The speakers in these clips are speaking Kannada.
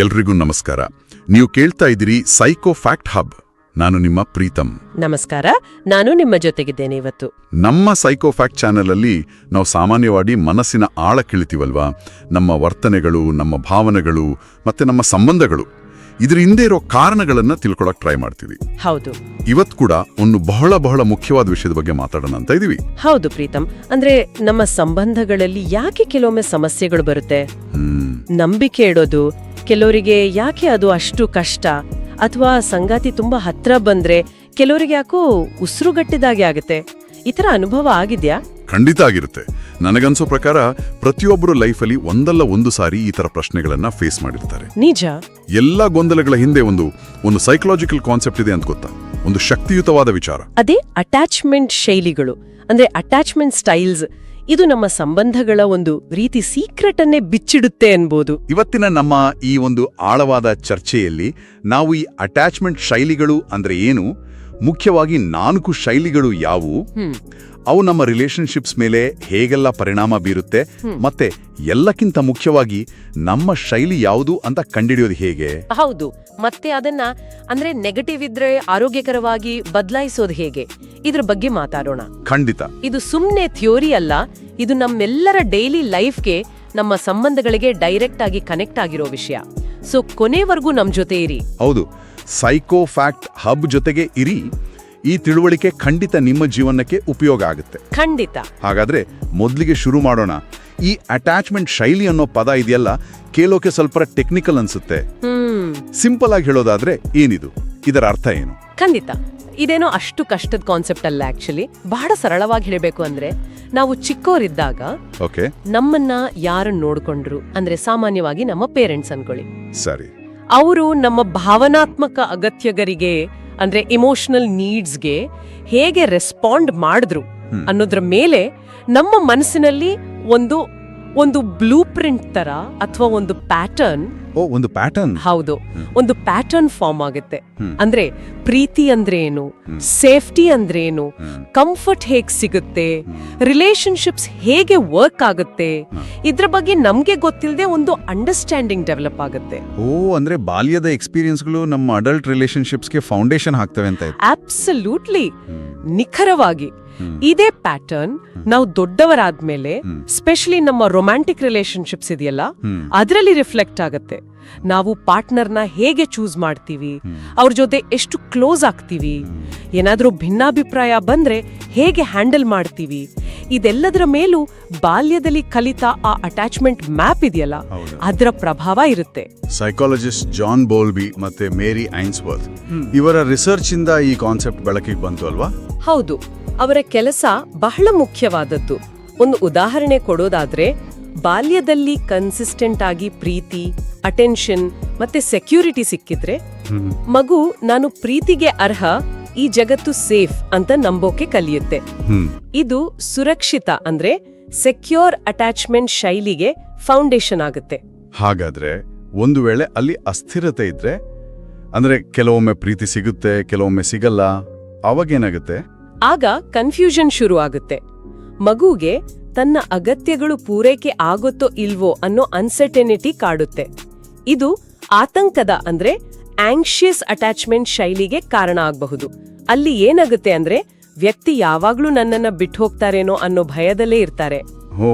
ಎಲ್ರಿಗೂ ನಮಸ್ಕಾರ. ನೀವು ಕೇಳ್ತಾ ಇದ್ದೀರಿ ಸೈಕೋ ಫ್ಯಾಕ್ಟ್ ಹಬ್. ನಾನು ನಿಮ್ಮ ಪ್ರೀತಮ್. ನಮಸ್ಕಾರ, ನಾನು ನಿಮ್ಮ ಜೊತೆಗಿದ್ದೇನೆ ಇವತ್ತು. ನಮ್ಮ ಸೈಕೋ ಫ್ಯಾಕ್ಟ್ ಚಾನೆಲ್ ಅಲ್ಲಿ ನಾವು ಸಾಮಾನ್ಯವಾಗಿ ಮನಸ್ಸಿನ ಆಳ ಕಿಳಿತೀವಲ್ವಾ, ನಮ್ಮ ವರ್ತನೆಗಳು, ನಮ್ಮ ಭಾವನೆಗಳು ಮತ್ತೆ ನಮ್ಮ ಸಂಬಂಧಗಳು, ಇದ್ರ ಹಿಂದೆ ಇರೋ ಕಾರಣಗಳನ್ನ ತಿಳ್ಕೊಳಕ್ ಟ್ರೈ ಮಾಡ್ತೀವಿ. ಹೌದು, ಇವತ್ತು ಕೂಡ ಒಂದು ಬಹಳ ಮುಖ್ಯವಾದ ವಿಷಯದ ಬಗ್ಗೆ ಮಾತಾಡೋಣ ಅಂತ ಇದೀವಿ. ಹೌದು ಪ್ರೀತಮ್, ಅಂದ್ರೆ ನಮ್ಮ ಸಂಬಂಧಗಳಲ್ಲಿ ಯಾಕೆ ಕೆಲವೊಮ್ಮೆ ಸಮಸ್ಯೆಗಳು ಬರುತ್ತೆ, ನಂಬಿಕೆ ಇಡೋದು, ಕೆಲವರಿಗೆ ಯಾಕೆ ಅದು ಅಷ್ಟು ಕಷ್ಟ, ಅಥವಾ ಸಂಗಾತಿ ತುಂಬಾ ಹತ್ರ ಬಂದ್ರೆ ಕೆಲವರಿಗೆ ಯಾಕೋ ಉಸಿರುಗಟ್ಟಿದಾಗೆ ಆಗುತ್ತೆ. ಈ ತರ ಅನುಭವ ಆಗಿದ್ಯಾ? ಖಂಡಿತ ಆಗಿರುತ್ತೆ. ನನಗನ್ಸೋ ಪ್ರಕಾರ ಪ್ರತಿಯೊಬ್ಬರು ಲೈಫಲ್ಲಿ ಒಂದಲ್ಲ ಒಂದು ಸಾರಿ ಈ ತರ ಪ್ರಶ್ನೆಗಳನ್ನ ಫೇಸ್ ಮಾಡಿರ್ತಾರೆ. ನಿಜ. ಎಲ್ಲ ಗೊಂದಲಗಳ ಹಿಂದೆ ಒಂದು ಸೈಕಲಾಜಿಕಲ್ ಕಾನ್ಸೆಪ್ಟ್ ಇದೆ ಅಂತ ಗೊತ್ತಾ, ಒಂದು ಶಕ್ತಿಯುತವಾದ ವಿಚಾರ. ಅದೇ ಅಟ್ಯಾಚ್ಮೆಂಟ್ ಶೈಲಿಗಳು, ಅಂದ್ರೆ ಅಟ್ಯಾಚ್ಮೆಂಟ್ ಸ್ಟೈಲ್ಸ್. ಇದು ನಮ್ಮ ಸಂಬಂಧಗಳ ಒಂದು ರೀತಿ ಸೀಕ್ರೆಟ್ ಅನ್ನೇ ಬಿಚ್ಚಿಡುತ್ತೆ ಅನ್ಬೋದು. ಇವತ್ತಿನ ನಮ್ಮ ಈ ಒಂದು ಆಳವಾದ ಚರ್ಚೆಯಲ್ಲಿ ನಾವು ಈ ಅಟ್ಯಾಚ್ಮೆಂಟ್ ಶೈಲಿಗಳು ಅಂದ್ರೆ ಏನು, ಮುಖ್ಯವಾಗಿ 4 ಶೈಲಿಗಳು ಯಾವುವು, ಅವು ನಮ್ಮ ರಿಲೇಶನ್ಶಿಪ್ಸ್ ಮೇಲೆ ಹೇಗೆಲ್ಲ ಪರಿಣಾಮ ಬೀರುತ್ತೆ, ಮತ್ತೆ ಎಲ್ಲಕ್ಕಿಂತ ಮುಖ್ಯವಾಗಿ ನಮ್ಮ ಶೈಲಿ ಯಾವುದು ಅಂತ ಕಂಡಿಡಿಯೋದು ಹೇಗೆ. ಹೌದು, ಮತ್ತೆ ಅದನ್ನ ಅಂದ್ರೆ ನೆಗೆಟಿವ್ ಇದ್ರೆ ಆರೋಗ್ಯಕರವಾಗಿ ಬದಲಾಯಿಸೋದು ಹೇಗೆ, ಇದ್ರ ಬಗ್ಗೆ ಮಾತಾಡೋಣ. ಖಂಡಿತ. ಇದು ಸುಮ್ನೆ ಥಿಯೋರಿ ಅಲ್ಲ, ಇದು ನಮ್ಮೆಲ್ಲರ ಡೈಲಿ ಲೈಫ್ಗೆ, ನಮ್ಮ ಸಂಬಂಧಗಳಿಗೆ ಡೈರೆಕ್ಟ್ ಆಗಿ ಕನೆಕ್ಟ್ ಆಗಿರೋ ವಿಷಯ. ಸೊ ಕೊನೆವರೆಗೂ ನಮ್ ಜೊತೆ ಇರಿ. ಹೌದು, ಸೈಕೋ ಫ್ಯಾಕ್ಟ್ ಹಬ್ ಜೊತೆಗೆ ಇರಿ. ಈ ತಿಳುವಳಿಕೆ ಖಂಡಿತ ನಿಮ್ಮ ಜೀವನಕ್ಕೆ ಉಪಯೋಗ ಆಗುತ್ತೆ. ಖಂಡಿತ. ಹಾಗಾದ್ರೆ ಮೊದಲಿಗೆ ಶುರು ಮಾಡೋಣ. ಈ ಅಟ್ಯಾಚ್ಮೆಂಟ್ ಶೈಲಿ ಅನ್ನೋ ಪದ ಇದೆಯಲ್ಲ, ಕೇಳೋಕೆ ಸ್ವಲ್ಪ ಟೆಕ್ನಿಕಲ್ ಅನ್ಸುತ್ತೆ. ಸಿಂಪಲ್ ಆಗಿ ಹೇಳೋದಾದ್ರೆ ಏನಿದು, ಇದರ ಅರ್ಥ ಏನು? ಖಂಡಿತ ಇದೇನೋ ಅಷ್ಟು ಕಷ್ಟದ ಕಾನ್ಸೆಪ್ಟ್ ಅಲ್ಲ. ಆಕ್ಚುಲಿ ಬಹಳ ಸರಳವಾಗಿ ಹೇಳಬೇಕು ಅಂದ್ರೆ, ನಾವು ಚಿಕ್ಕೋರಿದ್ದಾಗ ನಮ್ಮನ್ನ ಯಾರು ನೋಡ್ಕೊಂಡ್ರು ಅಂದ್ರೆ ಸಾಮಾನ್ಯವಾಗಿ ನಮ್ಮ ಪೇರೆಂಟ್ಸ್ ಅನ್ಕೊಳ್ಳಿ. ಸರಿ. ಅವರು ನಮ್ಮ ಭಾವನಾತ್ಮಕ ಅಗತ್ಯಗಳಿಗೆ ಅಂದ್ರೆ ಇಮೋಷನಲ್ ನೀಡ್ಸ್ಗೆ ಹೇಗೆ ರೆಸ್ಪಾಂಡ್ ಮಾಡಿದ್ರು ಅನ್ನೋದ್ರ ಮೇಲೆ ನಮ್ಮ ಮನಸ್ಸಿನಲ್ಲಿ ಒಂದು ಬ್ಲೂ ಪ್ರಿಂಟ್ ತರ ಅಥವಾ ಒಂದು ಪ್ಯಾಟರ್ನ್. ಒಂದು ಪ್ಯಾಟರ್ನ್. ಹೌದು, ಒಂದು ಪ್ಯಾಟರ್ನ್ ಫಾರ್ಮ್ ಆಗುತ್ತೆ. ಅಂದ್ರೆ ಪ್ರೀತಿ ಅಂದ್ರೆ ಏನು, ಸೇಫ್ಟಿ ಅಂದ್ರೆ ಏನು, ಕಂಫರ್ಟ್ ಹೇಗ್ ಸಿಗುತ್ತೆ, ರಿಲೇಶನ್ಶಿಪ್ಸ್ ಹೇಗೆ ವರ್ಕ್ ಆಗುತ್ತೆ, ಇದ್ರ ಬಗ್ಗೆ ನಮ್ಗೆ ಗೊತ್ತಿಲ್ಲದೆ ಒಂದು ಅಂಡರ್ಸ್ಟ್ಯಾಂಡಿಂಗ್ ಡೆವಲಪ್ ಆಗುತ್ತೆ. ಅಂದ್ರೆ ಬಾಲ್ಯದ ಎಕ್ಸ್ಪೀರಿಯನ್ಸ್ಗಳು ನಮ್ಮ ಅಡಲ್ಟ್ ರಿಲೇಶನ್ಶಿಪ್ಸ್ಗೆ ಫೌಂಡೇಶನ್ ಹಾಕ್ತವೆ ಅಂತ. ಅಬ್ಸಲ್ಯೂಟ್ಲಿ, ನಿಖರವಾಗಿ. ಇದೇ ಪ್ಯಾಟರ್ನ್ ನಾವು ದೊಡ್ಡವರಾದ್ಮೇಲೆ, ಸ್ಪೆಷಲಿ ನಮ್ಮ ರೊಮ್ಯಾಂಟಿಕ್ ರಿಲೇಶನ್ಶಿಪ್ಸ್ ಇದೆಯಲ್ಲ, ಅದರಲ್ಲಿ ರಿಫ್ಲೆಕ್ಟ್ ಆಗುತ್ತೆ. ನಾವು ಪಾರ್ಟ್ನರ್ನ ಹೇಗೆ ಚೂಸ್ ಮಾಡ್ತೀವಿ, ಅವ್ರ ಜೊತೆ ಎಷ್ಟು ಕ್ಲೋಸ್ ಆಗ್ತೀವಿ, ಏನಾದ್ರೂ ಭಿನ್ನಾಭಿಪ್ರಾಯ ಬಂದ್ರೆ ಹೇಗೆ ಹ್ಯಾಂಡಲ್ ಮಾಡ್ತೀವಿ, ಇದೆಲ್ಲದರ ಮೇಲೂ ಬಾಲ್ಯದಲ್ಲಿ ಕಲಿತ ಆ ಅಟ್ಯಾಚ್ಮೆಂಟ್ ಮ್ಯಾಪ್ ಇದೆಯಲ್ಲ, ಅದರ ಪ್ರಭಾವ ಇರುತ್ತೆ. ಸೈಕಾಲಜಿಸ್ಟ್ ಜಾನ್ ಬೋಲ್ಬಿ ಮತ್ತೆ ಮೇರಿ ಐನ್ಸ್ವರ್ತ್ ಇವರ ರಿಸರ್ಚ್ ಇಂದ ಈ ಕಾನ್ಸೆಪ್ಟ್ ಬೆಳಕಿಗೆ ಬಂತು ಅಲ್ವಾ? ಹೌದು, ಅವರ ಕೆಲಸ ಬಹಳ ಮುಖ್ಯವಾದದ್ದು. ಒಂದು ಉದಾಹರಣೆ ಕೊಡೋದಾದ್ರೆ, ಬಾಲ್ಯದಲ್ಲಿ ಕನ್ಸಿಸ್ಟೆಂಟ್ ಆಗಿ ಪ್ರೀತಿ, ಅಟೆನ್ಷನ್ ಮತ್ತೆ ಸೆಕ್ಯೂರಿಟಿ ಸಿಕ್ಕಿದ್ರೆ ಮಗು ನಾನು ಪ್ರೀತಿಗೆ ಅರ್ಹ, ಈ ಜಗತ್ತು ಸೇಫ್ ಅಂತ ನಂಬೋಕೆ ಕಲಿಯುತ್ತೆ. ಇದು ಸುರಕ್ಷಿತ ಅಂದ್ರೆ ಸೆಕ್ಯೂರ್ ಅಟ್ಯಾಚ್ಮೆಂಟ್ ಶೈಲಿಗೆ ಫೌಂಡೇಶನ್ ಆಗುತ್ತೆ. ಹಾಗಾದ್ರೆ ಒಂದು ವೇಳೆ ಅಲ್ಲಿ ಅಸ್ಥಿರತೆ ಇದ್ರೆ, ಅಂದ್ರೆ ಕೆಲವೊಮ್ಮೆ ಪ್ರೀತಿ ಸಿಗುತ್ತೆ, ಕೆಲವೊಮ್ಮೆ ಸಿಗಲ್ಲ, ಅವಾಗೇನಾಗುತ್ತೆ? ಆಗ ಕನ್ಫ್ಯೂಷನ್ ಶುರು ಆಗುತ್ತೆ. ಮಗುಗೆ ತನ್ನ ಅಗತ್ಯಗಳು ಪೂರೈಕೆ ಆಗುತ್ತೋ ಇಲ್ವೋ ಅನ್ನೋ ಅನ್ಸರ್ಟೆನಿಟಿ ಕಾಡುತ್ತೆ. ಇದು ಆತಂಕದ ಅಂದ್ರೆ ಆಂಕ್ಷಿಯಸ್ ಅಟ್ಯಾಚ್ಮೆಂಟ್ ಶೈಲಿಗೆ ಕಾರಣ ಆಗಬಹುದು. ಅಲ್ಲಿ ಏನಾಗುತ್ತೆ ಅಂದ್ರೆ, ವ್ಯಕ್ತಿ ಯಾವಾಗ್ಲೂ ನನ್ನನ್ನ ಬಿಟ್ಟು ಹೋಗ್ತಾರೇನೋ ಅನ್ನೋ ಭಯದಲ್ಲೇ ಇರ್ತಾರೆ.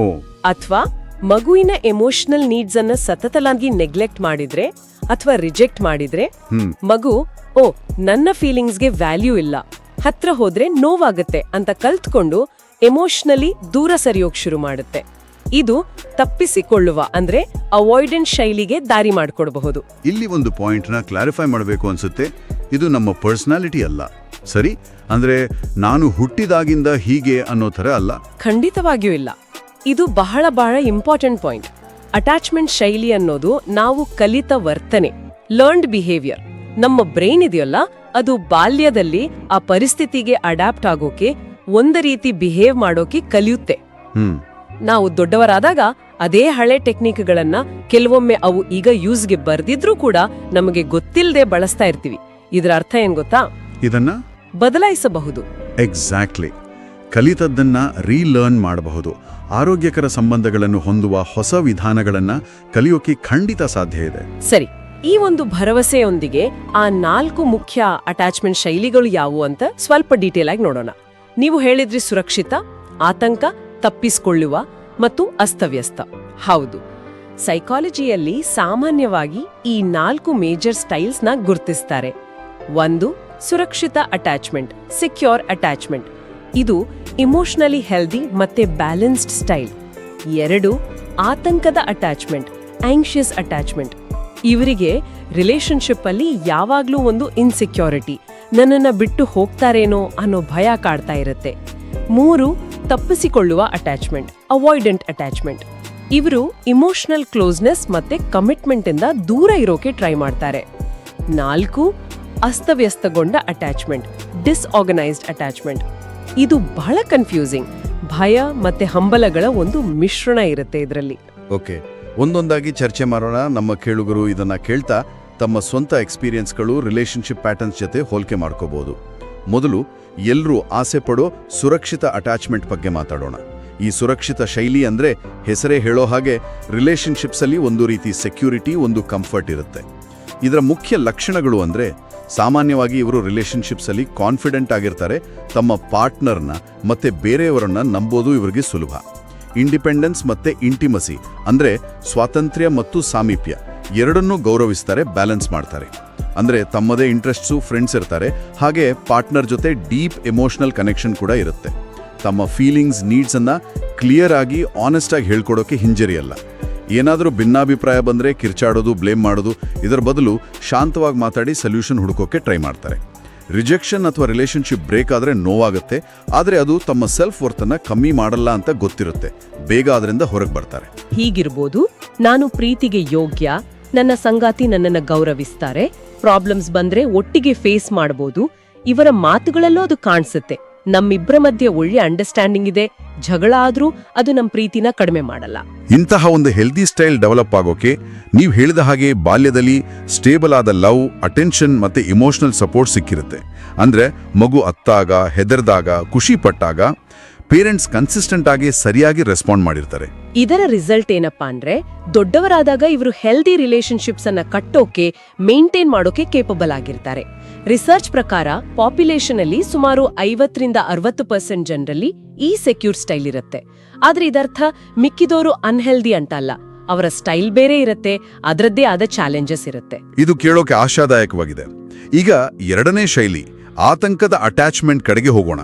ಅಥವಾ ಮಗುವಿನ ಎಮೋಷನಲ್ ನೀಡ್ಸ್ ಅನ್ನ ಸತತವಾಗಿ ನೆಗ್ಲೆಕ್ಟ್ ಮಾಡಿದ್ರೆ ಅಥವಾ ರಿಜೆಕ್ಟ್ ಮಾಡಿದ್ರೆ, ಮಗು ನನ್ನ ಫೀಲಿಂಗ್ಸ್ಗೆ ವ್ಯಾಲ್ಯೂ ಇಲ್ಲ, ಹತ್ರ ಹೋದ್ರೆ ನೋವಾಗುತ್ತೆ ಅಂತ ಕಲ್ತ್ಕೊಂಡು ಎಮೋಷನಲಿ ದೂರ ಸರಿಯೋಕ್ ಶುರು ಮಾಡುತ್ತೆ. ಇದು ತಪ್ಪಿಸಿಕೊಳ್ಳುವ ಅಂದ್ರೆ ಅವಾಯ್ಡೆನ್ಸ್ ಶೈಲಿಗೆ ದಾರಿ ಮಾಡಿಕೊಡಬಹುದು. ಇಲ್ಲಿ ಒಂದು ಪಾಯಿಂಟ್ ನ ಕ್ಲಾರಿಫೈ ಮಾಡಬೇಕು ಅನ್ಸುತ್ತೆ. ಇದು ನಮ್ಮ ಪರ್ಸನಾಲಿಟಿ ಅಲ್ಲ, ಸರಿ? ಅಂದ್ರೆ ನಾನು ಹುಟ್ಟಿದಾಗಿಂದ ಹೀಗೆ ಅನ್ನೋ ತರ ಅಲ್ಲ. ಖಂಡಿತವಾಗಿಯೂ ಇಲ್ಲ. ಇದು ಬಹಳ ಇಂಪಾರ್ಟೆಂಟ್ ಪಾಯಿಂಟ್. ಅಟ್ಯಾಚ್ಮೆಂಟ್ ಶೈಲಿ ಅನ್ನೋದು ನಾವು ಕಲಿತ ವರ್ತನೆ, ಲರ್ನ್ಡ್ ಬಿಹೇವಿಯರ್. ನಮ್ಮ ಬ್ರೈನ್ ಇದೆಯಲ್ಲ, ಅದು ಬಾಲ್ಯದಲ್ಲಿ ಆ ಪರಿಸ್ಥಿತಿಗೆ ಅಡಾಪ್ಟ್ ಆಗೋಕೆ, ಒಂದು ರೀತಿ ಬಿಹೇವ್ ಮಾಡೋಕೆ ಕಲಿಯುತ್ತೆ. ನಾವು ದೊಡ್ಡವರಾದಾಗ ಅದೇ ಹಳೆ ಟೆಕ್ನಿಕ್ಗಳನ್ನ ಕೆಲವೊಮ್ಮೆ ಅವು ಈಗ ಯೂಸ್ಗೆ ಬರ್ದಿದ್ರೂ ಕೂಡ ನಮಗೆ ಗೊತ್ತಿಲ್ಲದೆ ಬಳಸ್ತಾ ಇರ್ತೀವಿ. ಇದರ ಅರ್ಥ ಏನ್ ಗೊತ್ತಾ? ಇದನ್ನ ಬದಲಾಯಿಸಬಹುದು. ಎಕ್ಸಾಕ್ಟ್ಲಿ. ಕಲಿತದ್ದನ್ನ ರೀಲರ್ನ್ ಮಾಡಬಹುದು. ಆರೋಗ್ಯಕರ ಸಂಬಂಧಗಳನ್ನು ಹೊಂದುವ ಹೊಸ ವಿಧಾನಗಳನ್ನ ಕಲಿಯೋಕೆ ಖಂಡಿತ ಸಾಧ್ಯ ಇದೆ. ಸರಿ, ಈ ಒಂದು ಭರವಸೆಯೊಂದಿಗೆ ಆ 4 ಮುಖ್ಯ ಅಟ್ಯಾಚ್ಮೆಂಟ್ ಶೈಲಿಗಳು ಯಾವುವು ಅಂತ ಸ್ವಲ್ಪ ಡೀಟೇಲ್ ಆಗಿ ನೋಡೋಣ. ನೀವು ಹೇಳಿದ್ರಿ ಸುರಕ್ಷಿತ, ಆತಂಕ, ತಪ್ಪಿಸಿಕೊಳ್ಳುವ ಮತ್ತು ಅಸ್ತವ್ಯಸ್ತ. ಹೌದು, ಸೈಕಾಲಜಿಯಲ್ಲಿ ಸಾಮಾನ್ಯವಾಗಿ ಈ 4 ಮೇಜರ್ ಸ್ಟೈಲ್ಸ್ನ ಗುರುತಿಸ್ತಾರೆ. 1 ಸುರಕ್ಷಿತ ಅಟ್ಯಾಚ್ಮೆಂಟ್, ಸೆಕ್ಯೂರ್ ಅಟ್ಯಾಚ್ಮೆಂಟ್. ಇದು ಇಮೋಷನಲಿ ಹೆಲ್ದಿ ಮತ್ತೆ ಬ್ಯಾಲೆನ್ಸ್ಡ್ ಸ್ಟೈಲ್. 2 ಆತಂಕದ ಅಟ್ಯಾಚ್ಮೆಂಟ್, ಆಂಕ್ಷಿಯಸ್ ಅಟ್ಯಾಚ್ಮೆಂಟ್. ಇವರಿಗೆ ರಿಲೇಶನ್ಶಿಪ್ ಅಲ್ಲಿ ಯಾವಾಗ್ಲೂ ಒಂದು ಇನ್ಸೆಕ್ಯೂರಿಟಿ, ನನ್ನನ್ನ ಬಿಟ್ಟು ಹೋಗ್ತಾರೇನೋ ಅನ್ನೋ ಭಯ ಕಾಡ್ತಾ ಇರುತ್ತೆ. 3 ತಪ್ಪಿಸಿಕೊಳ್ಳುವ ಅಟ್ಯಾಚ್ಮೆಂಟ್, ಅವಾಯ್ಡೆಂಟ್ ಅಟ್ಯಾಚ್ಮೆಂಟ್. ಇವರು ಇಮೋಷನಲ್ ಕ್ಲೋಸ್ನೆಸ್ ಮತ್ತೆ ಕಮಿಟ್ಮೆಂಟ್ ಇಂದ ದೂರ ಇರೋಕೆ ಟ್ರೈ ಮಾಡ್ತಾರೆ. 4 ಅಸ್ತವ್ಯಸ್ತಗೊಂಡ ಅಟ್ಯಾಚ್ಮೆಂಟ್, ಡಿಸ್ಆರ್ಗನೈಸ್ಡ್ ಅಟ್ಯಾಚ್ಮೆಂಟ್. ಇದು ಬಹಳ ಕನ್ಫ್ಯೂಸಿಂಗ್. ಭಯ ಮತ್ತೆ ಹಂಬಲಗಳ ಒಂದು ಮಿಶ್ರಣ ಇರುತ್ತೆ ಇದರಲ್ಲಿ. ಓಕೆ, ಒಂದೊಂದಾಗಿ ಚರ್ಚೆ ಮಾಡೋಣ. ನಮ್ಮ ಕೇಳುಗರು ಇದನ್ನ ಕೇಳ್ತಾ ತಮ್ಮ ಸ್ವಂತ ಎಕ್ಸ್ಪೀರಿಯನ್ಸ್ಗಳು, ರಿಲೇಶನ್ಶಿಪ್ ಪ್ಯಾಟರ್ನ್ಸ್ ಜೊತೆ ಹೋಲಿಕೆ ಮಾಡ್ಕೋಬಹುದು. ಮೊದಲು ಎಲ್ಲರೂ ಆಸೆ ಪಡೋ ಸುರಕ್ಷಿತ ಅಟ್ಯಾಚ್ಮೆಂಟ್ ಬಗ್ಗೆ ಮಾತಾಡೋಣ. ಈ ಸುರಕ್ಷಿತ ಶೈಲಿ ಅಂದ್ರೆ ಹೆಸರೇ ಹೇಳೋ ಹಾಗೆ ರಿಲೇಶನ್ಶಿಪ್ಸ್ ಅಲ್ಲಿ ಒಂದು ರೀತಿ ಸೆಕ್ಯೂರಿಟಿ, ಒಂದು ಕಂಫರ್ಟ್ ಇರುತ್ತೆ. ಇದರ ಮುಖ್ಯ ಲಕ್ಷಣಗಳು ಅಂದ್ರೆ ಸಾಮಾನ್ಯವಾಗಿ ಇವರು ರಿಲೇಶನ್ಶಿಪ್ಸ್ ಅಲ್ಲಿ ಕಾನ್ಫಿಡೆಂಟ್ ಆಗಿರ್ತಾರೆ. ತಮ್ಮ ಪಾರ್ಟ್ನರ್ನ ಮತ್ತೆ ಬೇರೆಯವರನ್ನ ನಂಬೋದು ಇವರಿಗೆ ಸುಲಭ. ಇಂಡಿಪೆಂಡೆನ್ಸ್ ಮತ್ತೆ ಇಂಟಿಮಸಿ ಅಂದ್ರೆ ಸ್ವಾತಂತ್ರ್ಯ ಮತ್ತು ಸಾಮೀಪ್ಯ ಎರಡನ್ನೂ ಗೌರವಿಸ್ತಾರೆ, ಬ್ಯಾಲೆನ್ಸ್ ಮಾಡ್ತಾರೆ. ಅಂದ್ರೆ ತಮ್ಮದೇ ಇಂಟ್ರೆಸ್ಟ್ಸು, ಫ್ರೆಂಡ್ಸ್ ಇರ್ತಾರೆ, ಹಾಗೆ ಪಾರ್ಟ್ನರ್ ಜೊತೆ ಡೀಪ್ ಎಮೋಷನಲ್ ಕನೆಕ್ಷನ್ ಕೂಡ ಇರುತ್ತೆ. ತಮ್ಮ ಫೀಲಿಂಗ್ಸ್, ನೀಡ್ಸ್ ಅನ್ನ ಕ್ಲಿಯರ್ ಆಗಿ, ಆನೆಸ್ಟ್ ಆಗಿ ಹೇಳ್ಕೊಡೋಕೆ ಹಿಂಜರಿಯಲ್ಲ. ಏನಾದರೂ ಭಿನ್ನಾಭಿಪ್ರಾಯ ಬಂದರೆ ಕಿರ್ಚಾಡೋದು, ಬ್ಲೇಮ್ ಮಾಡೋದು, ಇದರ ಬದಲು ಶಾಂತವಾಗಿ ಮಾತಾಡಿ ಸೊಲ್ಯೂಷನ್ ಹುಡುಕೋಕೆ ಟ್ರೈ ಮಾಡ್ತಾರೆ. ರಿಜೆಕ್ಷನ್ ಅಥವಾ ರಿಲೇಶನ್ಶಿಪ್ ಬ್ರೇಕ್ ಆದರೆ ನೋವಾಗುತ್ತೆ, ಆದರೆ ಅದು ತಮ್ಮ ಸೆಲ್ಫ್ ವರ್ತನ್ನ ಕಮ್ಮಿ ಮಾಡಲ್ಲ ಅಂತ ಗೊತ್ತಿರುತ್ತೆ. ಬೇಗ ಅದರಿಂದ ಹೊರಗೆ ಬರ್ತಾರೆ. ಹೀಗಿರ್ಬೋದು, ನಾನು ಪ್ರೀತಿಗೆ ಯೋಗ್ಯ, ನನ್ನ ಸಂಗಾತಿ ನನ್ನನ್ನು ಗೌರವಿಸ್ತಾರೆ, ಪ್ರಾಬ್ಲಮ್ಸ್ ಬಂದ್ರೆ ಒಟ್ಟಿಗೆ ಫೇಸ್ ಮಾಡಬಹುದು. ಇವರ ಮಾತುಗಳಲ್ಲೂ ಅದು ಕಾಣಿಸುತ್ತೆ. ನಮ್ಮಿಬ್ಬರ ಮಧ್ಯೆ ಒಳ್ಳೆ ಅಂಡರ್ಸ್ಟ್ಯಾಂಡಿಂಗ್ ಇದೆ, ಜಗಳ ಆದ್ರೂ ಅದು ನಮ್ಮ ಪ್ರೀತಿನ ಕಡಿಮೆ ಮಾಡಲ್ಲ. ಇಂತಹ ಒಂದು ಹೆಲ್ದಿ ಸ್ಟೈಲ್ ಡೆವಲಪ್ ಆಗೋಕೆ ನೀವು ಹೇಳಿದ ಹಾಗೆ ಬಾಲ್ಯದಲ್ಲಿ ಸ್ಟೇಬಲ್ ಆದ ಲವ್, ಅಟೆನ್ಷನ್ ಮತ್ತೆ ಇಮೋಷನಲ್ ಸಪೋರ್ಟ್ ಸಿಕ್ಕಿರುತ್ತೆ. ಅಂದ್ರೆ ಮಗು ಅತ್ತಾಗ, ಹೆದರ್ದಾಗ, ಖುಷಿ ಪಟ್ಟಾಗ ಪೇರೆಂಟ್ಸ್ ಕನ್ಸಿಸ್ಟೆಂಟ್ ಆಗಿ ಸರಿಯಾಗಿ ರೆಸ್ಪಾಂಡ್ ಮಾಡಿರ್ತಾರೆ. ಇದರ ರಿಸಲ್ಟ್ ಏನಪ್ಪಾ ಅಂದ್ರೆ ದೊಡ್ಡವರಾದಾಗ ಇವರು ಹೆಲ್ದಿ ರಿಲೇಶನ್ಶಿಪ್ಸ್ ಅನ್ನ ಕಟ್ಟೋಕೆ, ಮೇಂಟೈನ್ ಮಾಡೋಕೆ ಕೇಪಬಲ್ ಆಗಿರ್ತಾರೆ. ರಿಸರ್ಚ್ ಪ್ರಕಾರ ಪಾಪ್ಯುಲೇಷನ್ ಅಲ್ಲಿ ಸುಮಾರು 50-60% ಜನರಲ್ಲಿ ಈ ಸೆಕ್ಯೂರ್ ಸ್ಟೈಲ್ ಇರುತ್ತೆ. ಆದ್ರೆ ಇದರ್ಥ ಮಿಕ್ಕಿದವರು ಅನ್ಹೆಲ್ದಿ ಅಂತಲ್ಲ. ಅವರ ಸ್ಟೈಲ್ ಬೇರೆ ಇರುತ್ತೆ, ಅದರದ್ದೇ ಆದ ಚಾಲೆಂಜಸ್ ಇರುತ್ತೆ. ಇದು ಕೇಳೋಕೆ ಆಶಾದಾಯಕವಾಗಿದೆ. ಈಗ ಎರಡನೇ ಶೈಲಿ, ಆತಂಕದ ಅಟ್ಯಾಚ್ಮೆಂಟ್ ಕಡೆಗೆ ಹೋಗೋಣ.